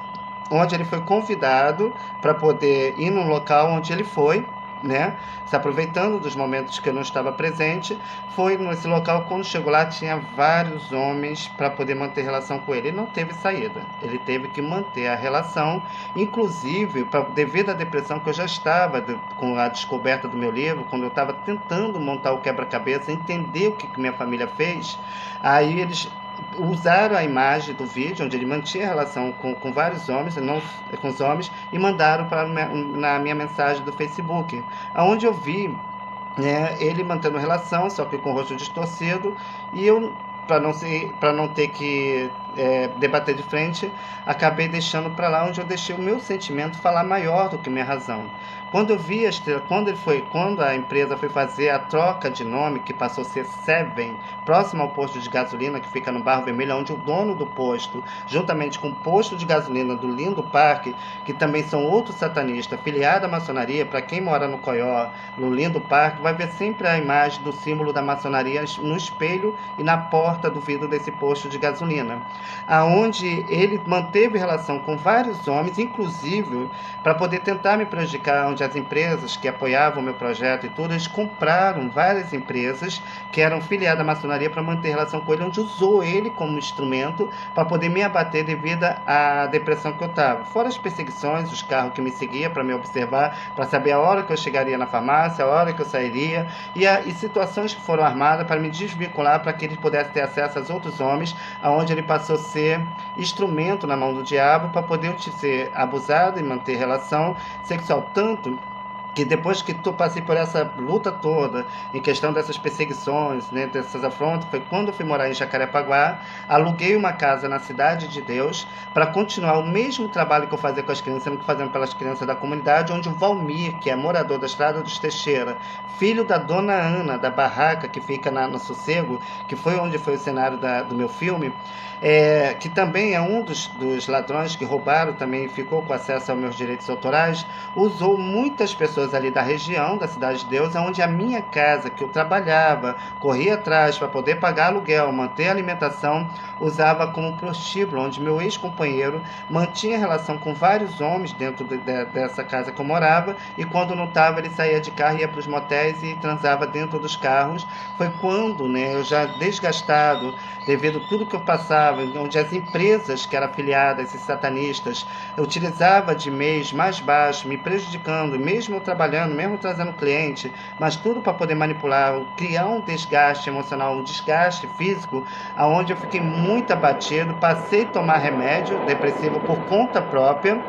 onde ele foi convidado para poder ir num local onde ele foi, né, se aproveitando dos momentos que eu não estava presente. Foi nesse local, quando chegou lá, tinha vários homens para poder manter relação com ele. Ele não teve saída, ele teve que manter a relação, inclusive devido à depressão que eu já estava com a descoberta do meu livro, quando eu estava tentando montar o quebra-cabeça, entender o que minha família fez. Aí eles usaram a imagem do vídeo onde ele mantinha relação com vários homens, não com os homens, e mandaram na minha mensagem do Facebook, onde eu vi, né, ele mantendo relação, só que com o rosto distorcido, e eu, para não ter que debater de frente, acabei deixando para lá, onde eu deixei o meu sentimento falar maior do que minha razão. Quando eu vi quando a empresa foi fazer a troca de nome, que passou a ser Seven, próximo ao posto de gasolina que fica no Barro Vermelho, onde o dono do posto, juntamente com o posto de gasolina do Lindo Parque, que também são outros satanistas, filiado à maçonaria, para quem mora no Coió, no Lindo Parque, vai ver sempre a imagem do símbolo da maçonaria no espelho e na porta do vidro desse posto de gasolina, aonde ele manteve relação com vários homens, inclusive para poder tentar me prejudicar, onde as empresas que apoiavam o meu projeto e tudo, eles compraram várias empresas que eram filiadas à maçonaria para manter relação com ele, onde usou ele como instrumento para poder me abater devido à depressão que eu estava. Fora as perseguições, os carros que me seguiam para me observar, para saber a hora que eu chegaria na farmácia, a hora que eu sairia, e situações que foram armadas para me desvincular, para que ele pudesse ter acesso aos outros homens, aonde ele passou a ser instrumento na mão do diabo para poder ser abusado e manter relação sexual. Tanto que depois que eu passei por essa luta toda, em questão dessas perseguições, né, dessas afrontas, foi quando eu fui morar em Jacarepaguá, aluguei uma casa na Cidade de Deus para continuar o mesmo trabalho que eu fazia com as crianças, sempre fazendo pelas crianças da comunidade, onde o Valmir, que é morador da Estrada dos Teixeira, filho da dona Ana, da barraca que fica no Sossego, que foi onde foi o cenário do meu filme, que também é um dos ladrões que roubaram, também ficou com acesso aos meus direitos autorais, usou muitas pessoas ali da região da Cidade de Deus, onde a minha casa, que eu trabalhava, corria atrás para poder pagar aluguel, manter a alimentação, usava como prostíbulo, onde meu ex-companheiro mantinha relação com vários homens dentro dessa casa que eu morava, e quando não estava, ele saía de carro, ia para os motéis e transava dentro dos carros. Foi quando, né, eu já desgastado, devido a tudo que eu passava, onde as empresas que eram afiliadas, esses satanistas, eu utilizava de mês mais baixo, me prejudicando, mesmo eu trabalhando, mesmo trazendo cliente, mas tudo para poder manipular, criar um desgaste emocional, um desgaste físico, aonde eu fiquei muito abatido, passei a tomar remédio depressivo por conta própria,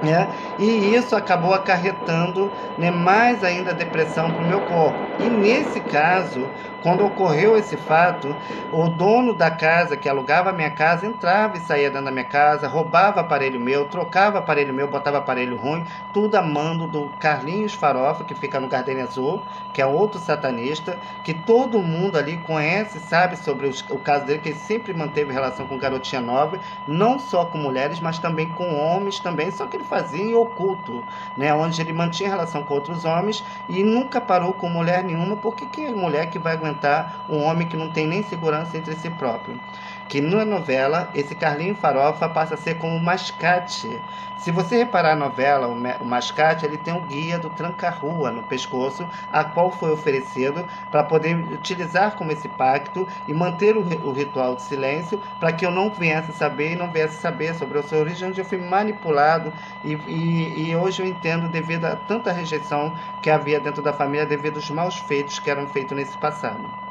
né? E isso acabou acarretando, né, mais ainda depressão para o meu corpo. E nesse caso, quando ocorreu esse fato, o dono da casa, que alugava a minha casa, entrava e saía dentro da minha casa, roubava aparelho meu, trocava aparelho meu, botava aparelho ruim, tudo a mando do Carlinhos Farofa, que fica no Gardenia Azul, que é outro satanista, que todo mundo ali conhece, sabe sobre o caso dele, que ele sempre manteve relação com garotinha nova, não só com mulheres, mas também com homens também, só que ele fazia em oculto, né, onde ele mantinha relação com outros homens e nunca parou com mulher nenhuma, porque que é mulher que vai aguentar um homem que não tem nem segurança entre si próprio? Que na novela, esse Carlinho Farofa passa a ser como o Mascate. Se você reparar a novela, o Mascate, ele tem um guia do tranca-rua no pescoço, a qual foi oferecido para poder utilizar como esse pacto e manter o ritual de silêncio, para que eu não viesse saber e não viesse saber sobre a sua origem, onde eu fui manipulado e hoje eu entendo devido a tanta rejeição que havia dentro da família devido aos maus feitos que eram feitos nesse passado.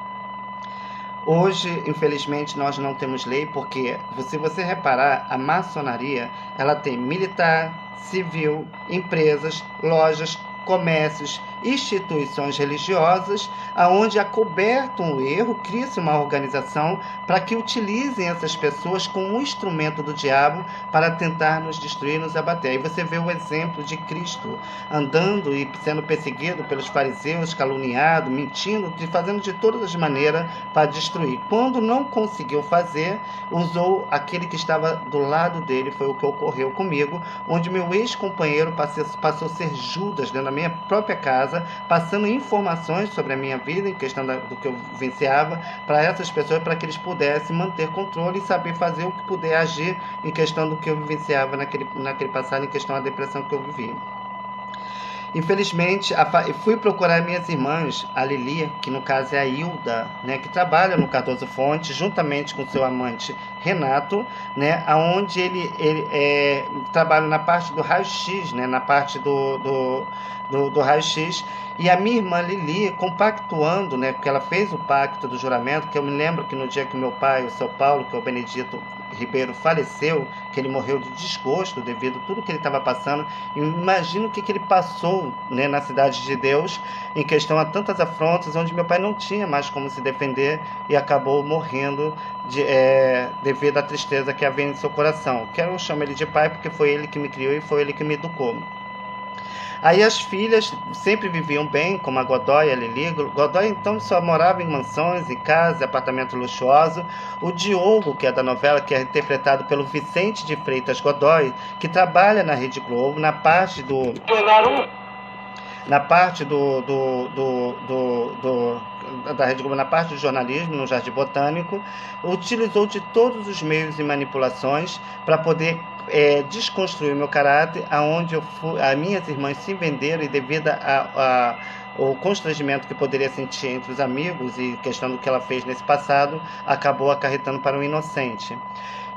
Hoje, infelizmente, nós não temos lei, porque, se você reparar, a maçonaria, ela tem militar, civil, empresas, lojas, comércios, instituições religiosas, aonde acoberto um erro, cria-se uma organização para que utilizem essas pessoas como um instrumento do diabo para tentar nos destruir, nos abater. Aí você vê o exemplo de Cristo andando e sendo perseguido pelos fariseus, caluniado, mentindo, fazendo de todas as maneiras para destruir. Quando não conseguiu fazer, usou aquele que estava do lado dele. Foi o que ocorreu comigo, onde meu ex-companheiro passou a ser Judas dentro da minha própria casa, passando informações sobre a minha vida, em questão do que eu vivenciava, para essas pessoas, para que eles pudessem manter controle e saber fazer o que puder agir em questão do que eu vivenciava naquele passado, em questão da depressão que eu vivi. Infelizmente, fui procurar minhas irmãs, a Lili, que no caso é a Hilda, né, que trabalha no Cardoso Fonte, juntamente com seu amante Renato, né, onde ele trabalha na parte do raio-x, né, na parte do raio-x, e a minha irmã Lili, compactuando, né, porque ela fez o pacto do juramento, que eu me lembro que no dia que meu pai, o seu Paulo, que é o Benedito Ribeiro, faleceu, que ele morreu de desgosto devido a tudo que ele estava passando. Imagino o que ele passou, né, na Cidade de Deus, em questão a tantas afrontas, onde meu pai não tinha mais como se defender e acabou morrendo devido à tristeza que havia em seu coração. Eu chamo ele de pai porque foi ele que me criou e foi ele que me educou. Aí as filhas sempre viviam bem, como a Godoy e a Lili. Godoy, então, só morava em mansões, em casas, apartamento luxuoso. O Diogo, que é da novela, que é interpretado pelo Vicente de Freitas Godoy, que trabalha na Rede Globo, na parte da Rede Globo, na parte do jornalismo, no Jardim Botânico, utilizou de todos os meios e manipulações para poder desconstruir meu caráter, aonde as minhas irmãs se venderam, e devido o constrangimento que poderia sentir entre os amigos e questão do que ela fez nesse passado, acabou acarretando para um inocente.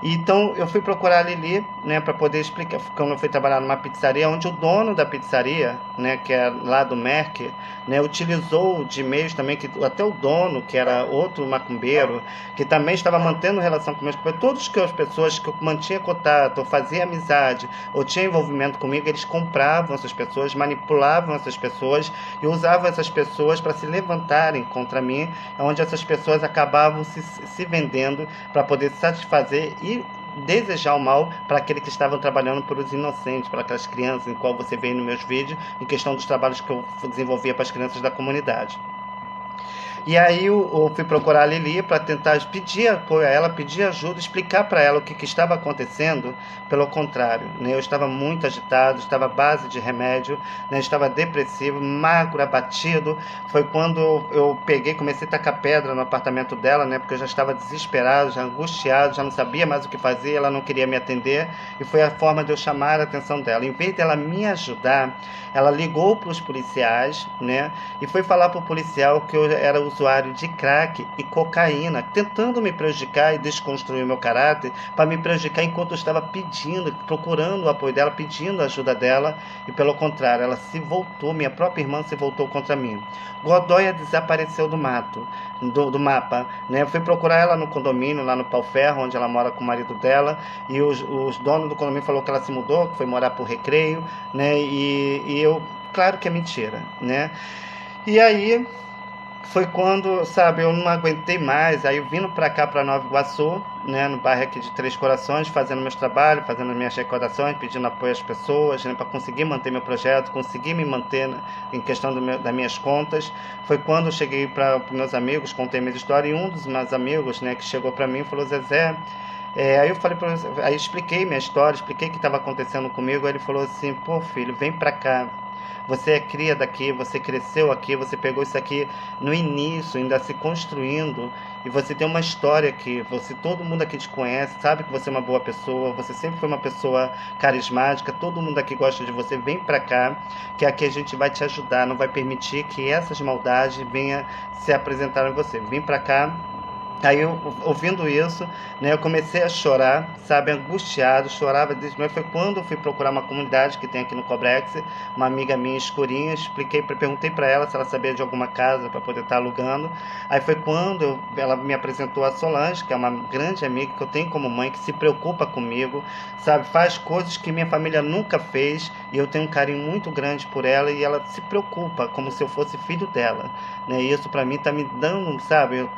Então eu fui procurar a Lili, né, para poder explicar, quando eu fui trabalhar numa pizzaria, onde o dono da pizzaria, né, que é lá do Merck, né, utilizou de meios também, que até o dono, que era outro macumbeiro, que também estava mantendo relação com meus companheiros, todas as pessoas que eu mantinha contato, ou fazia amizade, ou tinha envolvimento comigo, eles compravam essas pessoas, manipulavam essas pessoas e usavam essas pessoas para se levantarem contra mim, onde essas pessoas acabavam se vendendo para poder satisfazer e desejar o mal para aqueles que estavam trabalhando por os inocentes, para aquelas crianças, em qual você vê nos meus vídeos, em questão dos trabalhos que eu desenvolvia para as crianças da comunidade. E aí eu fui procurar a Lili para tentar pedir apoio a ela, pedir ajuda, explicar para ela o que estava acontecendo. Pelo contrário, né, eu estava muito agitado, estava à base de remédio, né, estava depressivo, magro, abatido. Foi quando eu comecei a tacar pedra no apartamento dela, né, porque eu já estava desesperado, já angustiado, já não sabia mais o que fazer, ela não queria me atender, e foi a forma de eu chamar a atenção dela. Em vez dela me ajudar, ela ligou para os policiais, né, e foi falar para o policial que eu era usuário de crack e cocaína, tentando me prejudicar e desconstruir o meu caráter, para me prejudicar enquanto eu estava procurando o apoio dela, pedindo a ajuda dela, e pelo contrário, ela se voltou, minha própria irmã se voltou contra mim. Godoy desapareceu do mapa, né? Eu fui procurar ela no condomínio, lá no Pau Ferro, onde ela mora com o marido dela, e os donos do condomínio falaram que ela se mudou, que foi morar por Recreio, né? E eu, claro que é mentira, né? E aí foi quando, sabe, eu não aguentei mais, aí eu vindo para cá, para Nova Iguaçu, né, no bairro aqui de Três Corações, fazendo meus trabalhos, fazendo as minhas recordações, pedindo apoio às pessoas, né, para conseguir manter meu projeto, conseguir me manter em questão das minhas contas. Foi quando eu cheguei para meus amigos, contei minha história, e um dos meus amigos, né, que chegou para mim e falou: Zezé, aí eu falei aí expliquei minha história, expliquei o que estava acontecendo comigo. Aí ele falou assim: pô, filho, vem para cá. Você é cria daqui, você cresceu aqui, você pegou isso aqui no início, ainda se construindo, e você tem uma história aqui, todo mundo aqui te conhece, sabe que você é uma boa pessoa, você sempre foi uma pessoa carismática, todo mundo aqui gosta de você. Vem pra cá, que aqui a gente vai te ajudar, não vai permitir que essas maldades venham se apresentar a você. Vem pra cá, Aí eu, ouvindo isso, né, eu comecei a chorar, sabe, angustiado, chorava desde foi quando eu fui procurar uma comunidade que tem aqui no Cobrex, uma amiga minha escurinha, perguntei para ela se ela sabia de alguma casa para poder estar alugando. Aí foi quando ela me apresentou a Solange, que é uma grande amiga que eu tenho como mãe, que se preocupa comigo, sabe, faz coisas que minha família nunca fez, e eu tenho um carinho muito grande por ela, e ela se preocupa como se eu fosse filho dela, né? E isso para mim tá me dando, sabe,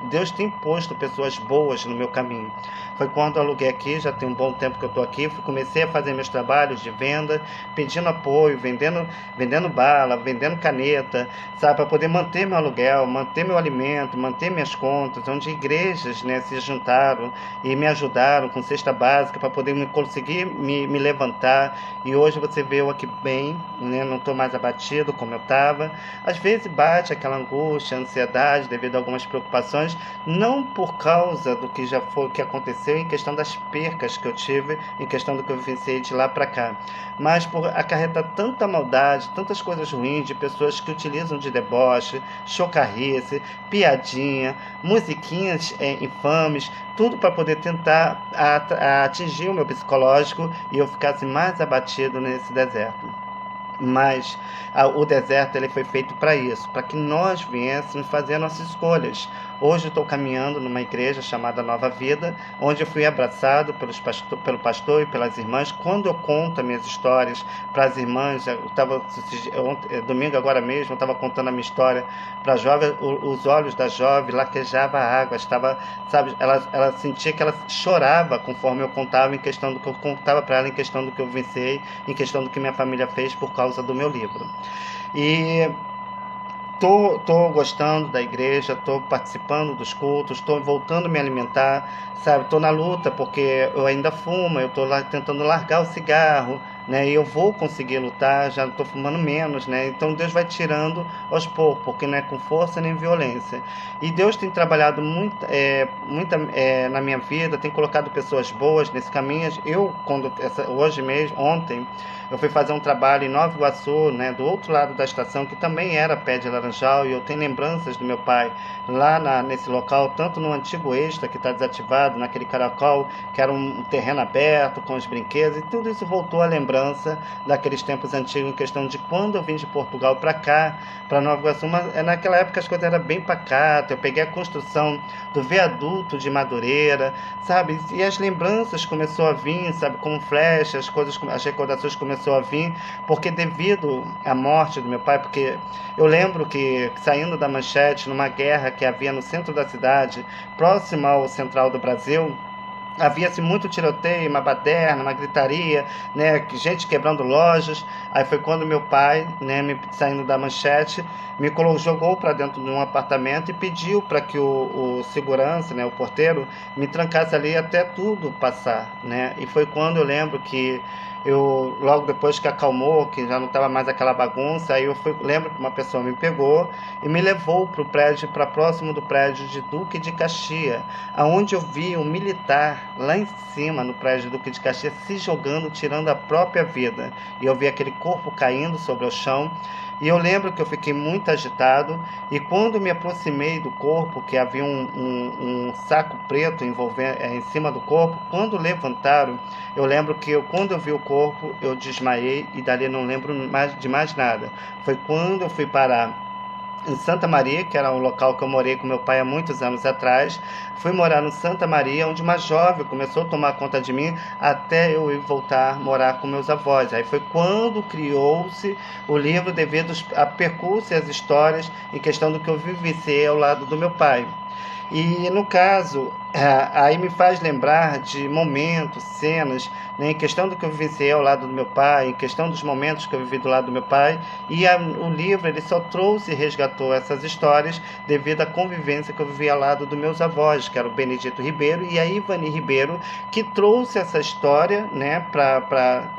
Deus tem posto pessoas boas no meu caminho. Foi quando eu aluguei aqui, já tem um bom tempo que eu estou aqui, comecei a fazer meus trabalhos de venda, pedindo apoio, vendendo bala, vendendo caneta, sabe, para poder manter meu aluguel, manter meu alimento, manter minhas contas, onde igrejas, né, se juntaram e me ajudaram com cesta básica para poder conseguir me levantar. E hoje você vê eu aqui bem, né, não estou mais abatido como eu estava. Às vezes bate aquela angústia, ansiedade devido a algumas preocupações, não por causa do que já foi, que aconteceu em questão das percas que eu tive, em questão do que eu vivenciei de lá para cá, mas por acarretar tanta maldade, tantas coisas ruins de pessoas que utilizam de deboche, chocarrice, piadinha, musiquinhas infames, tudo para poder tentar atingir o meu psicológico e eu ficasse mais abatido nesse deserto. Mas o deserto ele foi feito para isso, para que nós viéssemos fazer nossas escolhas. Hoje eu estou caminhando numa igreja chamada Nova Vida, onde eu fui abraçado pelo pastor e pelas irmãs. Quando eu conto as minhas histórias para as irmãs, domingo agora mesmo, eu estava contando a minha história para a jovem, os olhos da jovem laquejava a água, sabe, ela sentia que ela chorava conforme eu contava em questão do que eu contava para ela, em questão do que eu vivenciei, em questão do que minha família fez por causa do meu livro. E tô gostando da igreja, tô participando dos cultos, tô voltando a me alimentar, sabe? Tô na luta porque eu ainda fumo, eu tô lá tentando largar o cigarro, né? E eu vou conseguir lutar, já tô fumando menos, né? Então Deus vai tirando aos poucos, porque não é com força nem violência. E Deus tem trabalhado na minha vida, tem colocado pessoas boas nesse caminho. Hoje mesmo, ontem, eu fui fazer um trabalho em Nova Iguaçu, né, do outro lado da estação, que também era pé de laranjal, e eu tenho lembranças do meu pai lá nesse local, tanto no antigo Extra, que está desativado, naquele caracol, que era um terreno aberto, com os brinquedos, e tudo isso voltou à lembrança daqueles tempos antigos, em questão de quando eu vim de Portugal para cá, para Nova Iguaçu. Mas naquela época as coisas eram bem pacatas, eu peguei a construção do viaduto de Madureira, sabe, e as lembranças começou a vir, sabe, como flechas, as recordações começaram a vir, porque devido à morte do meu pai, porque eu lembro que saindo da Manchete, numa guerra que havia no centro da cidade, próximo ao central do Brasil, havia-se muito tiroteio, uma baderna, uma gritaria, né, gente quebrando lojas. Aí foi quando meu pai, né, saindo da Manchete, jogou para dentro de um apartamento e pediu para que o segurança, né, o porteiro, me trancasse ali até tudo passar, né? E foi quando eu lembro que logo depois que acalmou, que já não estava mais aquela bagunça, aí lembro que uma pessoa me pegou e me levou para próximo do prédio de Duque de Caxias, aonde eu vi um militar lá em cima no prédio de Duque de Caxias se jogando, tirando a própria vida, e eu vi aquele corpo caindo sobre o chão. E eu lembro que eu fiquei muito agitado, e quando me aproximei do corpo, que havia um saco preto em cima do corpo, quando levantaram, eu lembro que quando eu vi o corpo, eu desmaiei, e dali não lembro de mais nada. Foi quando eu fui parar em Santa Maria, que era um local que eu morei com meu pai há muitos anos atrás. Fui morar no Santa Maria, onde uma jovem começou a tomar conta de mim, até eu ir voltar a morar com meus avós. Aí foi quando criou-se o livro devido a percurso e as histórias em questão do que eu vivenciei ao lado do meu pai. E no caso, aí me faz lembrar de momentos, cenas, né, em questão do que eu vivenciei ao lado do meu pai, em questão dos momentos que eu vivi do lado do meu pai, e o livro ele só trouxe e resgatou essas histórias devido à convivência que eu vivi ao lado dos meus avós, que era o Benedito Ribeiro e a Ivani Ribeiro, que trouxe essa história, né,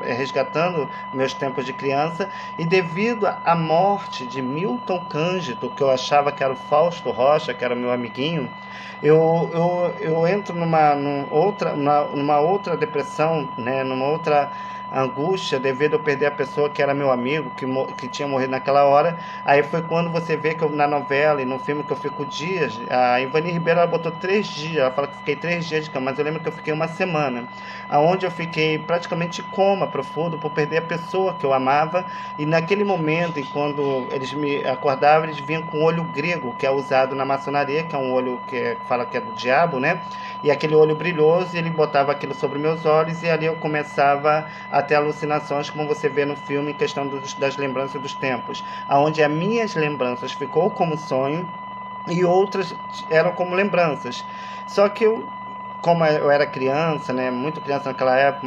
resgatando meus tempos de criança. E devido à morte de Milton Cândido, que eu achava que era o Fausto Rocha, que era meu amiguinho, eu entro numa outra depressão, né, numa outra a angústia devido a perder a pessoa que era meu amigo, que tinha morrido naquela hora. Aí foi quando você vê que na novela e no filme que eu fico dias, a Ivani Ribeiro, ela botou 3 dias, ela fala que fiquei 3 dias de cama, mas eu lembro que eu fiquei uma semana, aonde eu fiquei praticamente em coma profundo por perder a pessoa que eu amava. E naquele momento, quando eles me acordavam, eles vinham com o olho grego, que é usado na maçonaria, que é um olho que fala que é do diabo, né? E aquele olho brilhoso, ele botava aquilo sobre meus olhos, e ali eu começava a ter alucinações, como você vê no filme, em questão das lembranças dos tempos, aonde as minhas lembranças ficou como sonho e outras eram como lembranças. Só que como eu era criança, né, muito criança naquela época,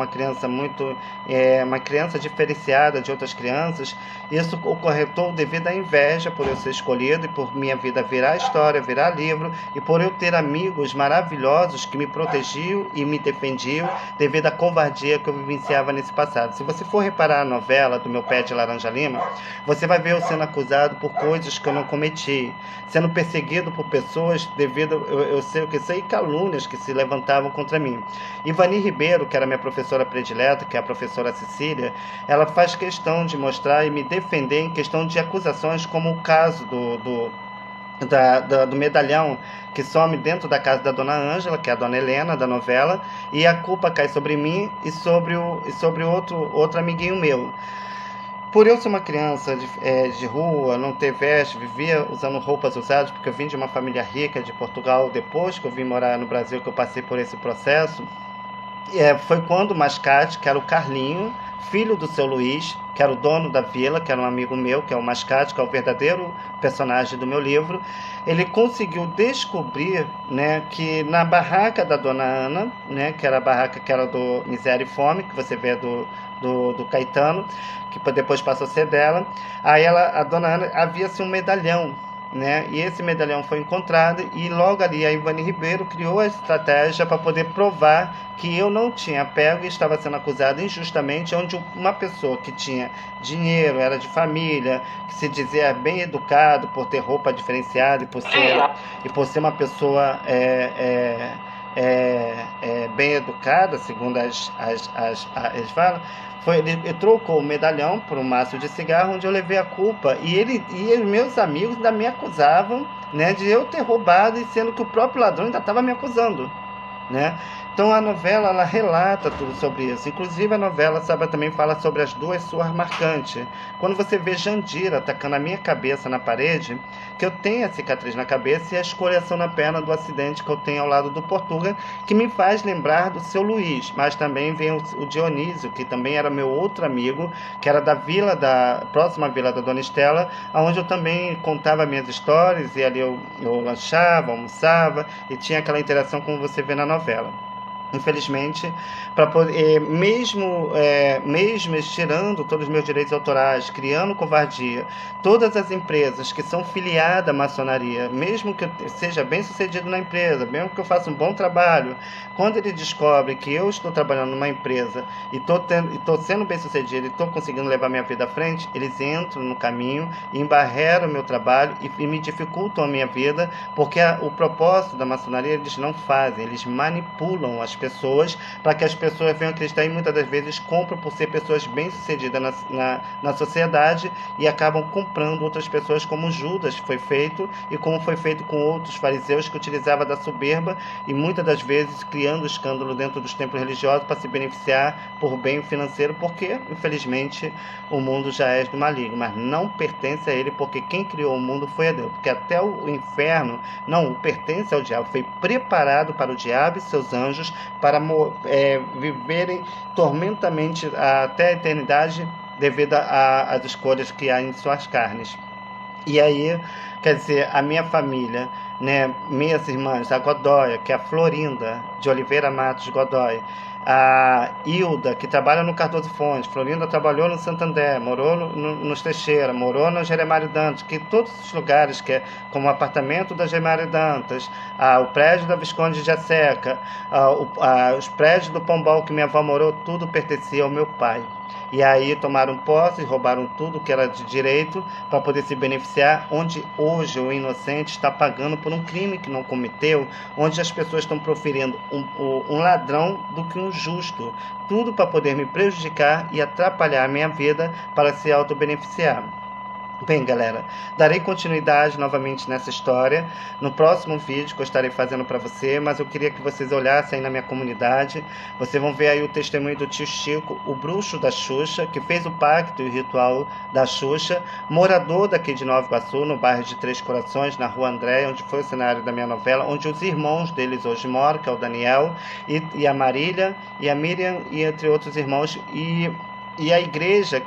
uma criança diferenciada de outras crianças, isso ocorreu devido à inveja por eu ser escolhido e por minha vida virar história, virar livro, e por eu ter amigos maravilhosos que me protegiam e me defendiam devido à covardia que eu vivenciava nesse passado. Se você for reparar a novela do Meu Pé de Laranja Lima, você vai ver eu sendo acusado por coisas que eu não cometi, sendo perseguido por pessoas devido eu sei o que sei, calúnias que se levantavam contra mim. Ivani Ribeiro, que era minha professora predileta, que é a professora Cecília, ela faz questão de mostrar e me defender em questão de acusações, como o caso do medalhão que some dentro da casa da Dona Ângela, que é a Dona Helena da novela, e a culpa cai sobre mim e sobre outro amiguinho meu. Por eu ser uma criança de rua, não ter veste, vivia usando roupas usadas, porque eu vim de uma família rica de Portugal, depois que eu vim morar no Brasil, que eu passei por esse processo. Foi quando o Mascate, que era o Carlinho, filho do seu Luiz, que era o dono da vila, que era um amigo meu, que é o Mascate, que é o verdadeiro personagem do meu livro, ele conseguiu descobrir, né, que na barraca da Dona Ana, né, que era a barraca que era do Miséria e Fome, que você vê do Caetano, que depois passou a ser dela, aí a Dona Ana havia-se um medalhão, né? E esse medalhão foi encontrado, e logo ali a Ivani Ribeiro criou a estratégia para poder provar que eu não tinha pego e estava sendo acusado injustamente, onde uma pessoa que tinha dinheiro, era de família, que se dizia bem educado por ter roupa diferenciada e por ser uma pessoa bem educada, segundo eles falam, ele trocou o medalhão por um maço de cigarro, onde eu levei a culpa. E os meus amigos ainda me acusavam, né, de eu ter roubado, e sendo que o próprio ladrão ainda estava me acusando, né? Então a novela, ela relata tudo sobre isso. Inclusive a novela, sabe, também fala sobre as 2 surras marcantes. Quando você vê Jandira atacando a minha cabeça na parede, que eu tenho a cicatriz na cabeça e a escoriação na perna do acidente que eu tenho ao lado do Portuga, que me faz lembrar do seu Luiz. Mas também vem o Dionísio, que também era meu outro amigo, que era da próxima vila da Dona Estela, onde eu também contava minhas histórias, e ali eu lanchava, almoçava, e tinha aquela interação como você vê na novela. Infelizmente, para poder, mesmo tirando todos os meus direitos autorais, criando covardia, todas as empresas que são filiadas à maçonaria, mesmo que eu seja bem sucedido na empresa, mesmo que eu faça um bom trabalho, quando ele descobre que eu estou trabalhando numa empresa e estou sendo bem sucedido e estou conseguindo levar minha vida à frente, eles entram no caminho e embarreram o meu trabalho e me dificultam a minha vida, porque o propósito da maçonaria eles não fazem, eles manipulam as pessoas para que as pessoas venham acreditar, e muitas das vezes compram por ser pessoas bem-sucedidas na sociedade, e acabam comprando outras pessoas, como Judas foi feito, e como foi feito com outros fariseus que utilizavam da soberba e muitas das vezes criando escândalo dentro dos templos religiosos para se beneficiar por bem financeiro, porque infelizmente o mundo já é do maligno, mas não pertence a ele, porque quem criou o mundo foi a Deus, porque até o inferno não pertence ao diabo, foi preparado para o diabo e seus anjos para viverem tormentamente até a eternidade devido às escolhas que há em suas carnes. E aí, quer dizer, a minha família, né, minhas irmãs, a Godoy, que é a Florinda de Oliveira Matos Godoy, a Hilda, que trabalha no Cardoso Fontes, Florinda trabalhou no Santander, morou nos Teixeira, morou no Jeremário Dantas, que todos os lugares, que é como o apartamento da Jeremário Dantas, o prédio da Visconde de Jaceca, os prédios do Pombal que minha avó morou, tudo pertencia ao meu pai. E aí tomaram posse, roubaram tudo que era de direito para poder se beneficiar, onde hoje o inocente está pagando por um crime que não cometeu, onde as pessoas estão proferindo um ladrão do que um justo. Tudo para poder me prejudicar e atrapalhar a minha vida para se autobeneficiar. Bem, galera, darei continuidade novamente nessa história no próximo vídeo que eu estarei fazendo para você, mas eu queria que vocês olhassem aí na minha comunidade. Vocês vão ver aí o testemunho do tio Chico, o bruxo da Xuxa, que fez o pacto e o ritual da Xuxa, morador daqui de Nova Iguaçu, no bairro de Três Corações, na Rua André, onde foi o cenário da minha novela, onde os irmãos deles hoje moram, que é o Daniel e a Marília e a Miriam, e entre outros irmãos, e a igreja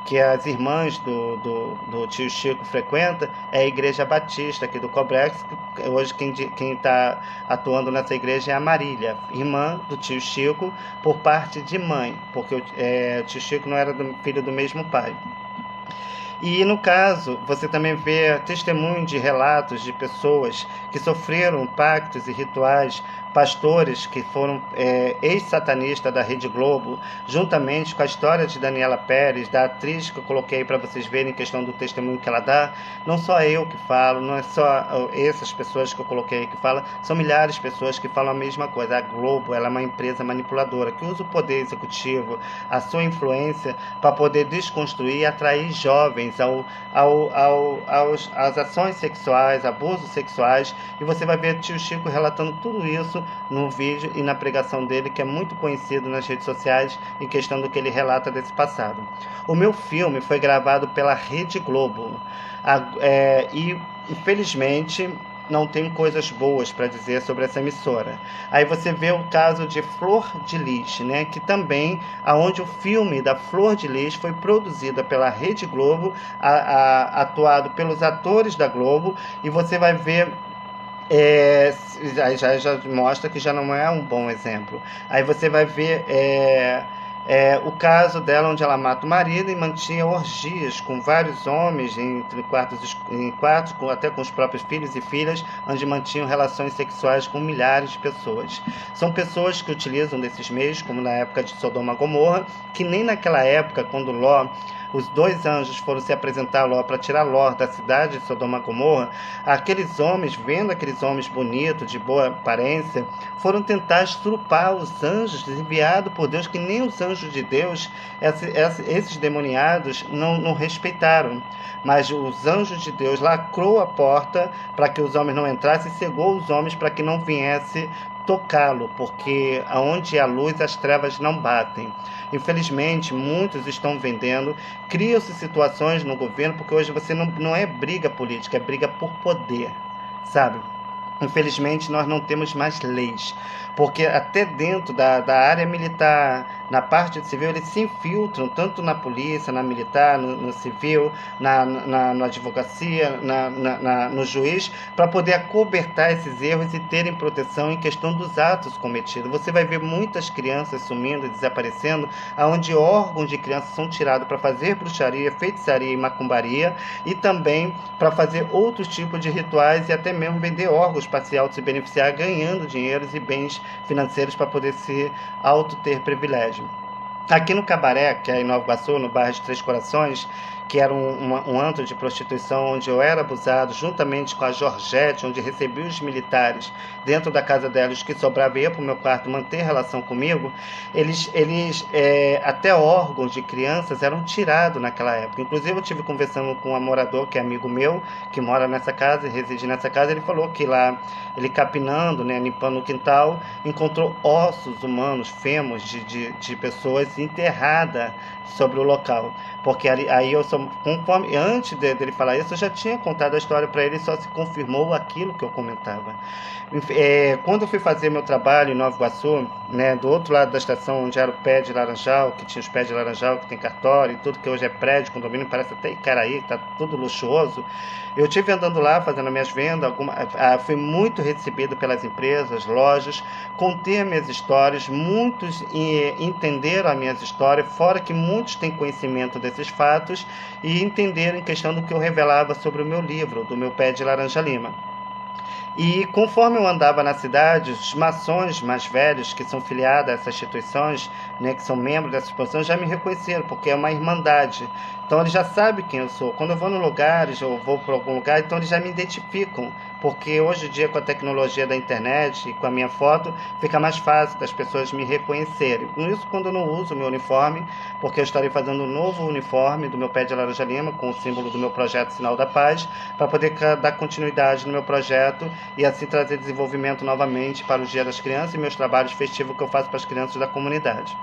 que as irmãs do tio Chico frequenta é a Igreja Batista aqui do Cobrex. Hoje quem está atuando nessa igreja é a Marília, irmã do tio Chico por parte de mãe, porque o tio Chico não era filho do mesmo pai. E no caso, você também vê testemunho de relatos de pessoas que sofreram pactos e rituais, pastores que foram ex-satanistas da Rede Globo, juntamente com a história de Daniela Pérez, da atriz que eu coloquei para vocês verem em questão do testemunho que ela dá. Não só eu que falo, não é só essas pessoas que eu coloquei que falam, são milhares de pessoas que falam a mesma coisa. A Globo, ela é uma empresa manipuladora que usa o poder executivo, a sua influência, para poder desconstruir e atrair jovens às ações sexuais, abusos sexuais, e você vai ver o tio Chico relatando tudo isso no vídeo e na pregação dele, que é muito conhecido nas redes sociais, em questão do que ele relata desse passado. O meu filme foi gravado pela Rede Globo, e infelizmente não tem coisas boas para dizer sobre essa emissora. Aí você vê o caso de Flor de Lis, né, que também, aonde o filme da Flor de Lis foi produzido pela Rede Globo, atuado pelos atores da Globo, e você vai ver já mostra que já não é um bom exemplo. Aí você vai ver o caso dela, onde ela mata o marido e mantinha orgias com vários homens em quartos, até com os próprios filhos e filhas, onde mantinham relações sexuais com milhares de pessoas. São pessoas que utilizam desses meios, como na época de Sodoma e Gomorra, que nem naquela época, quando os dois anjos foram se apresentar a Ló para tirar Ló da cidade de Sodoma e Gomorra, aqueles homens, vendo aqueles homens bonitos, de boa aparência, foram tentar estrupar os anjos enviados por Deus, que nem os anjos de Deus, esses demoniados, não respeitaram. Mas os anjos de Deus lacrou a porta para que os homens não entrassem e cegou os homens para que não viesse tocá-lo, porque aonde há luz as trevas não batem. Infelizmente, muitos estão vendendo, criam-se situações no governo, porque hoje você não é briga política, é briga por poder, sabe? Infelizmente, nós não temos mais leis, porque até dentro da área militar, na parte civil, eles se infiltram, tanto na polícia, na militar, no civil, na advocacia, no juiz, para poder acobertar esses erros e terem proteção em questão dos atos cometidos. Você vai ver muitas crianças sumindo e desaparecendo, onde órgãos de crianças são tirados para fazer bruxaria, feitiçaria e macumbaria, e também para fazer outros tipos de rituais e até mesmo vender órgãos para se beneficiar, ganhando dinheiros e bens financeiros para poder se ter privilégio. Aqui no Cabaré, que é em Nova Iguaçu, no bairro de Três Corações, que era um antro de prostituição onde eu era abusado, juntamente com a Georgette, onde recebi os militares dentro da casa dela, os que sobravam ia para o meu quarto manter relação comigo, eles até órgãos de crianças eram tirados naquela época. Inclusive eu tive conversando com um morador, que é amigo meu, que mora nessa casa e reside nessa casa. Ele falou que lá, ele capinando, né, limpando o quintal, encontrou ossos humanos, fêmurs de pessoas enterradas sobre o local. Porque aí eu só, conforme, antes dele falar isso, eu já tinha contado a história para ele, só se confirmou aquilo que eu comentava. Quando eu fui fazer meu trabalho em Nova Iguaçu, né, do outro lado da estação, onde era o pé de Laranjal, que tinha os pés de Laranjal, que tem cartório e tudo, que hoje é prédio, condomínio, parece até Icaraí, está tudo luxuoso. Eu estive andando lá, fazendo minhas vendas, fui muito recebido pelas empresas, lojas, contei as minhas histórias, muitos entenderam as minhas histórias, fora que muitos têm conhecimento desses fatos e entenderam em questão do que eu revelava sobre o meu livro, do meu Pé de Laranja Lima. E conforme eu andava na cidade, os maçons mais velhos, que são filiados a essas instituições, né, que são membros dessas instituições, já me reconheceram, porque é uma irmandade. Então eles já sabem quem eu sou. Quando eu vou em lugares, ou vou para algum lugar, então eles já me identificam. Porque hoje em dia, com a tecnologia da internet e com a minha foto, fica mais fácil das pessoas me reconhecerem. Com isso, quando eu não uso o meu uniforme, porque eu estarei fazendo um novo uniforme do meu pé de laranja lima, com o símbolo do meu projeto Sinal da Paz, para poder dar continuidade no meu projeto e assim trazer desenvolvimento novamente para o Dia das Crianças e meus trabalhos festivos que eu faço para as crianças da comunidade.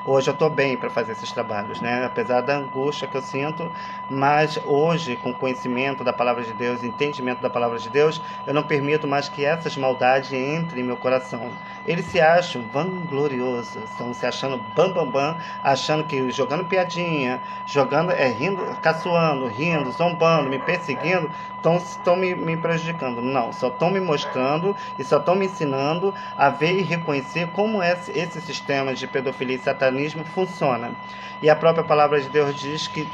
Hoje eu estou bem para fazer esses trabalhos, né? Apesar da angústia que eu sinto, mas hoje, com conhecimento da Palavra de Deus, entendimento da Palavra de Deus, eu não permito mais que essas maldades entrem em meu coração. Eles se acham vangloriosos, estão se achando bam, achando que jogando piadinha, jogando, rindo, caçoando, rindo, zombando, me perseguindo, estão me prejudicando. Não, só estão me mostrando e só estão me ensinando a ver e reconhecer como esse sistema de pedofilia e satanismo funciona. E a própria palavra de Deus diz que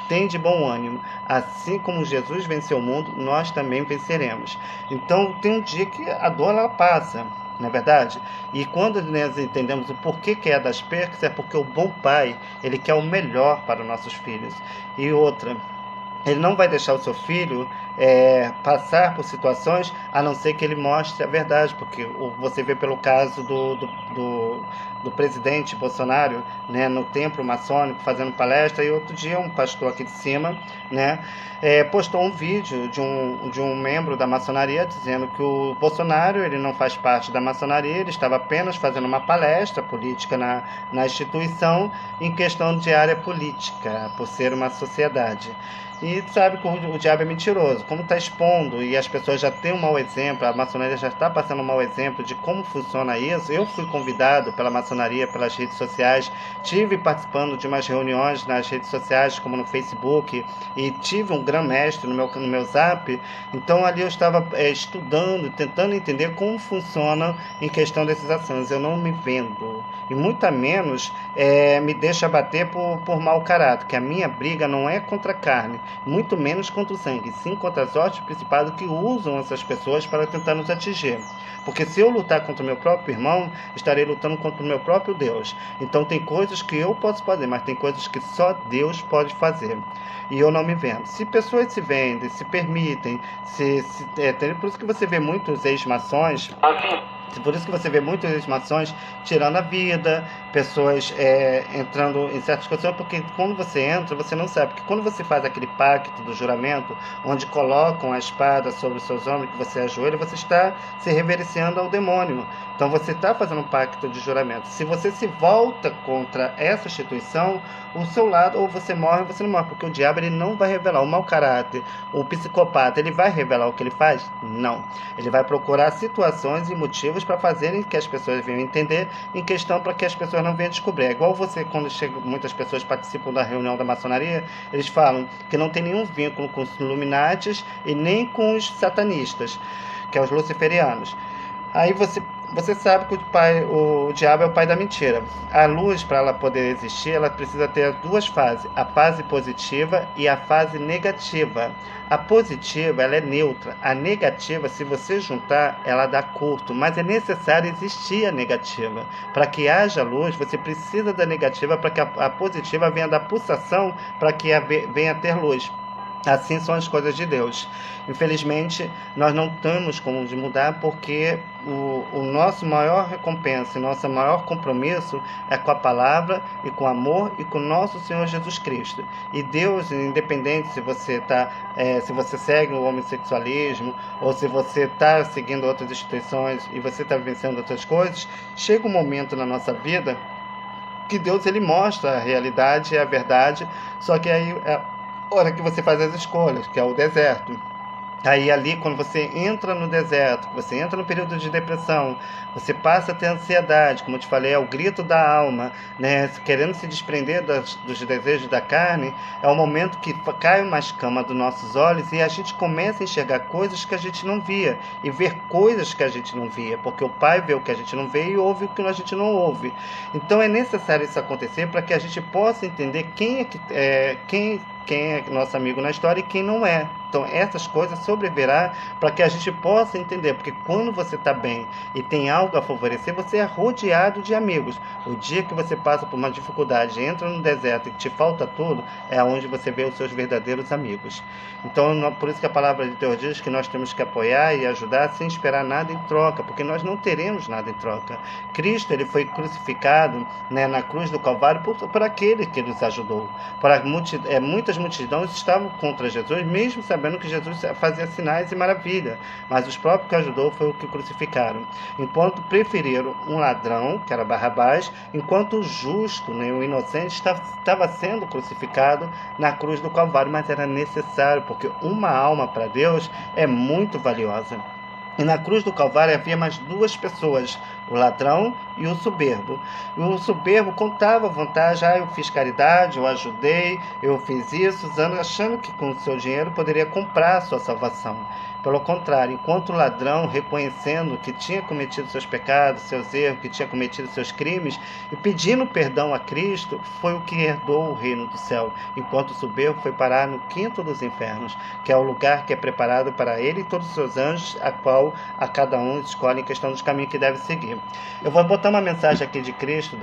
tem de bom ânimo. Assim como Jesus venceu o mundo, nós também venceremos. Então tem um dia que a dor ela passa, não é verdade? E quando nós entendemos o porquê que é das percas, é porque o bom pai, ele quer o melhor para os nossos filhos. E outra, ele não vai deixar o seu filho passar por situações, a não ser que ele mostre a verdade, porque você vê pelo caso do presidente Bolsonaro, né, no templo maçônico, fazendo palestra, e outro dia um pastor aqui de cima, né, postou um vídeo de um membro da maçonaria dizendo que o Bolsonaro ele não faz parte da maçonaria, ele estava apenas fazendo uma palestra política na instituição em questão de área política, por ser uma sociedade. E sabe que o diabo é mentiroso, como está expondo e as pessoas já têm um mau exemplo, a maçonaria já está passando um mau exemplo de como funciona isso. Eu fui convidado pela maçonaria, pelas redes sociais, tive participando de umas reuniões nas redes sociais, como no Facebook, e tive um grão-mestre no meu Zap, então ali eu estava estudando, tentando entender como funciona em questão dessas ações. Eu não me vendo, e muito menos me deixa bater por mau caráter, que a minha briga não é contra a carne, muito menos contra o sangue, sim contra as hostes principadas que usam essas pessoas para tentar nos atingir. Porque se eu lutar contra o meu próprio irmão, estarei lutando contra o meu próprio Deus. Então tem coisas que eu posso fazer, mas tem coisas que só Deus pode fazer. E eu não me vendo. Se pessoas se vendem, se permitem, por isso que você vê muitos ex-maçons... Por isso que você vê muitas ex-maçons tirando a vida, pessoas entrando em certas coisas, porque quando você entra, você não sabe. Porque quando você faz aquele pacto do juramento, onde colocam a espada sobre os seus ombros, que você ajoelha, você está se reverenciando ao demônio. Então você está fazendo um pacto de juramento. Se você se volta contra essa instituição, o seu lado, ou você morre ou você não morre, porque o diabo ele não vai revelar o mau caráter, o psicopata, ele vai revelar o que ele faz? Não. Ele vai procurar situações e motivos para fazerem que as pessoas venham entender, em questão para que as pessoas não venham descobrir. É igual você, quando muitas pessoas participam da reunião da maçonaria, eles falam que não tem nenhum vínculo com os Illuminatis e nem com os satanistas, que é os luciferianos. Aí você sabe que o diabo é o pai da mentira. A luz, para ela poder existir, ela precisa ter duas fases, a fase positiva e a fase negativa. A positiva, ela é neutra. A negativa, se você juntar, ela dá curto. Mas é necessário existir a negativa. Para que haja luz, você precisa da negativa para que a positiva venha da pulsação para que venha a ter luz. Assim são as coisas de Deus. Infelizmente, nós não temos como de mudar, porque o nosso maior recompensa, o nosso maior compromisso é com a palavra e com o amor e com o nosso Senhor Jesus Cristo. E Deus, independente se você se você segue o homossexualismo ou se você está seguindo outras instituições e você está vivenciando outras coisas, chega um momento na nossa vida que Deus ele mostra a realidade e a verdade, só que aí hora que você faz as escolhas, que é o deserto. Aí ali, quando você entra no deserto, você entra no período de depressão, você passa a ter ansiedade, como eu te falei, é o grito da alma, né? Querendo se desprender dos desejos da carne, é o momento que cai uma escama dos nossos olhos e a gente começa a enxergar coisas que a gente não via e ver coisas que a gente não via, porque o Pai vê o que a gente não vê e ouve o que a gente não ouve. Então é necessário isso acontecer para que a gente possa entender quem é nosso amigo na história e quem não é. Então, essas coisas sobrevirá para que a gente possa entender, porque quando você está bem e tem algo a favorecer, você é rodeado de amigos. O dia que você passa por uma dificuldade, entra no deserto e te falta tudo, é onde você vê os seus verdadeiros amigos. Então, por isso que a palavra de Deus diz que nós temos que apoiar e ajudar sem esperar nada em troca, porque nós não teremos nada em troca. Cristo, ele foi crucificado, né, na cruz do Calvário por aquele que nos ajudou. Muitas multidões estavam contra Jesus, mesmo sabendo que Jesus fazia sinais e maravilha, mas os próprios que ajudou foi o que crucificaram. Enquanto preferiram um ladrão, que era Barrabás, enquanto o justo, né, o inocente, estava sendo crucificado na cruz do Calvário, mas era necessário, porque uma alma para Deus é muito valiosa. E na cruz do Calvário havia mais duas pessoas, o ladrão e o soberbo. E o soberbo contava vantagem, eu fiz caridade, eu ajudei, eu fiz isso, achando que com o seu dinheiro poderia comprar a sua salvação. Pelo contrário, enquanto o ladrão, reconhecendo que tinha cometido seus pecados, seus erros, que tinha cometido seus crimes, e pedindo perdão a Cristo, foi o que herdou o reino do céu, enquanto o soberbo foi parar no quinto dos infernos, que é o lugar que é preparado para ele e todos os seus anjos, a qual a cada um escolhe em questão dos caminhos que deve seguir. Eu vou botar uma mensagem aqui de Cristo,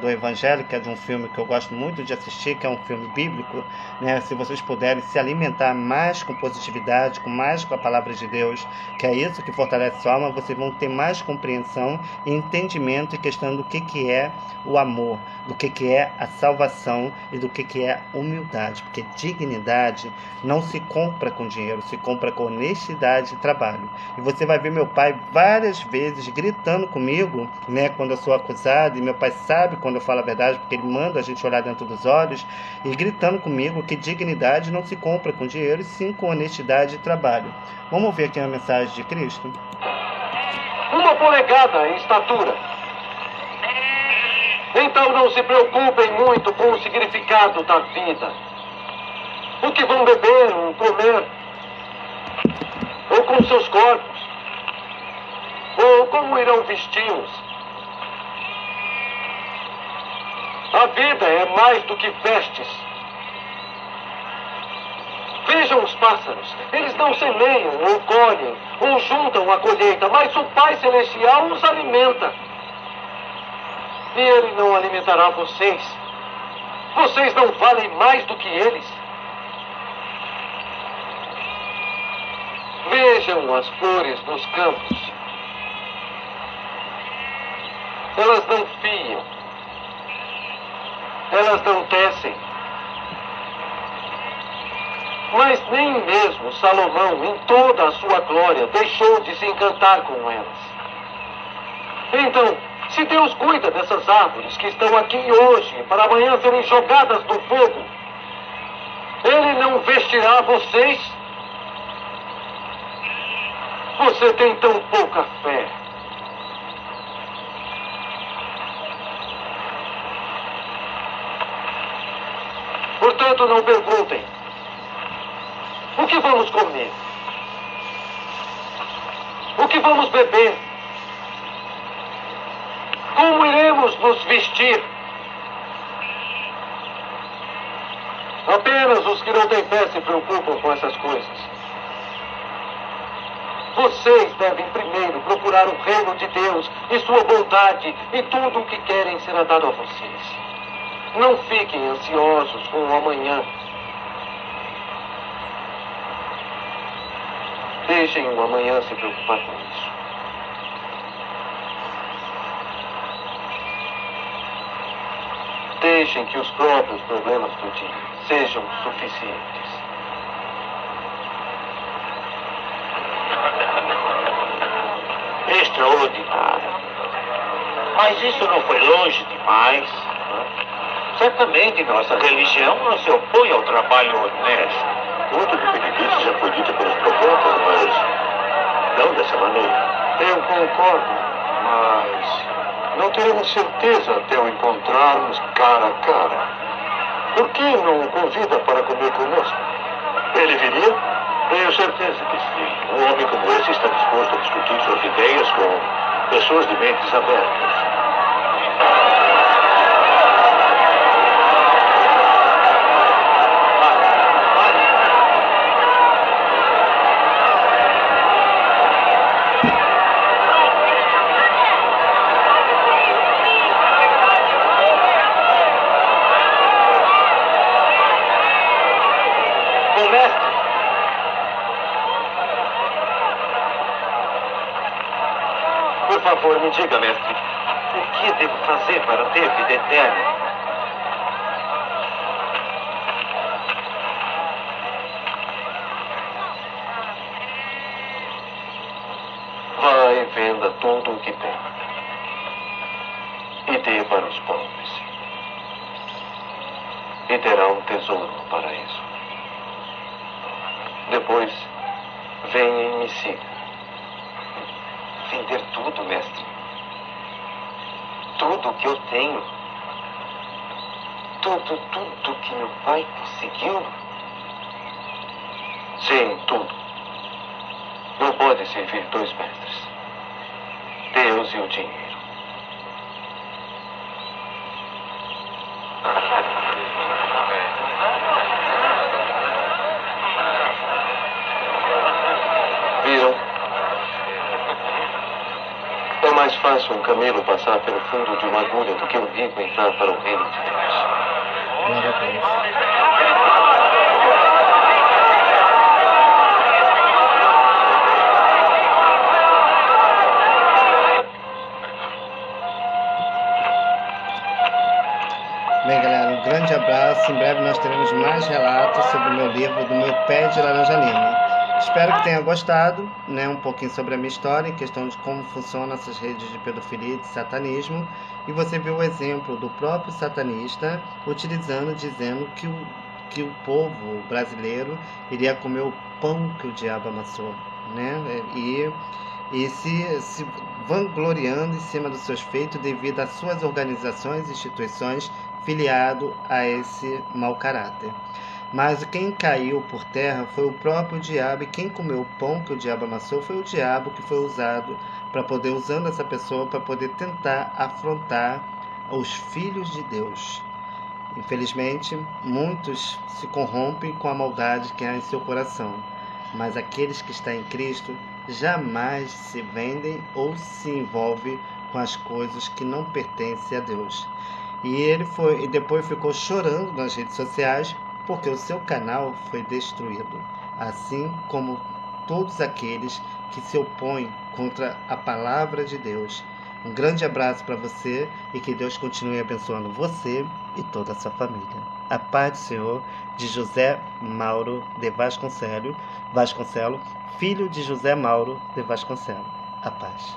do Evangelho, que é de um filme que eu gosto muito de assistir, que é um filme bíblico, né? Se vocês puderem se alimentar mais com positividade, mais com a palavra de Deus, que é isso que fortalece sua alma, vocês vão ter mais compreensão e entendimento em questão do que é o amor, do que é a salvação e do que é humildade, porque dignidade não se compra com dinheiro, se compra com honestidade e trabalho. E você vai ver meu pai várias vezes gritando comigo, né, quando eu sou acusado, e meu pai sabe quando eu falo a verdade, porque ele manda a gente olhar dentro dos olhos, e gritando comigo que dignidade não se compra com dinheiro, e sim com honestidade e trabalho. Vamos ver aqui a mensagem de Cristo? 1 polegada em estatura. Então não se preocupem muito com o significado da vida. O que vão beber ou comer, ou com seus corpos, ou como irão vesti-los. A vida é mais do que vestes. Vejam os pássaros. Eles não semeiam, ou colhem, ou juntam a colheita, mas o Pai Celestial os alimenta. E Ele não alimentará vocês. Vocês não valem mais do que eles. Vejam as flores dos campos. Elas não fiam. Elas não tecem. Mas nem mesmo Salomão, em toda a sua glória, deixou de se encantar com elas. Então, se Deus cuida dessas árvores que estão aqui hoje, para amanhã serem jogadas no fogo, Ele não vestirá vocês? Você tem tão pouca fé. Portanto, não perguntem: o que vamos comer? O que vamos beber? Como iremos nos vestir? Apenas os que não têm fé se preocupam com essas coisas. Vocês devem primeiro procurar o reino de Deus e sua bondade, e tudo o que querem será dado a vocês. Não fiquem ansiosos com o amanhã. Deixem o amanhã se preocupar com isso. Deixem que os próprios problemas do dia sejam suficientes. Extraordinário. Mas isso não foi longe demais. Certamente nossa religião não se opõe ao trabalho honesto. Muito do que ele disse já foi dito pelos profetas, mas não dessa maneira. Eu concordo, mas não teremos certeza até o encontrarmos cara a cara. Por que não o convida para comer conosco? Ele viria? Tenho certeza que sim. Um homem como esse está disposto a discutir suas ideias com pessoas de mentes abertas. favor, me diga, mestre. O que devo fazer para ter vida eterna? Vá e venda tudo o que tem. E dê para os pobres. E terá um tesouro no paraíso. Depois, venha e me siga. Vender tudo, mestre. Tudo que eu tenho. Tudo que meu pai conseguiu. Sim, tudo. Não pode servir dois mestres. Deus e o dinheiro. Viram? É mais fácil um camelo passar pelo fundo de uma agulha do que um rico entrar para o reino de Deus. Glória a Deus. Bem, galera, um grande abraço. Em breve nós teremos mais relatos sobre o meu livro Do Meu Pé de Laranja Lima. Espero que tenha gostado, né, um pouquinho sobre a minha história, em questão de como funcionam essas redes de pedofilia e de satanismo. E você viu o exemplo do próprio satanista dizendo que o povo brasileiro iria comer o pão que o diabo amassou, né? E se vangloriando em cima dos seus feitos devido às suas organizações e instituições filiado a esse mau caráter. Mas quem caiu por terra foi o próprio diabo, e quem comeu o pão que o diabo amassou foi o diabo, que foi usando essa pessoa para poder tentar afrontar os filhos de Deus. Infelizmente, muitos se corrompem com a maldade que há em seu coração, mas aqueles que estão em Cristo jamais se vendem ou se envolvem com as coisas que não pertencem a Deus. E depois ficou chorando nas redes sociais porque o seu canal foi destruído, assim como todos aqueles que se opõem contra a palavra de Deus. Um grande abraço para você e que Deus continue abençoando você e toda a sua família. A paz do Senhor, de José Mauro de Vasconcelos, filho de José Mauro de Vasconcelos. A paz.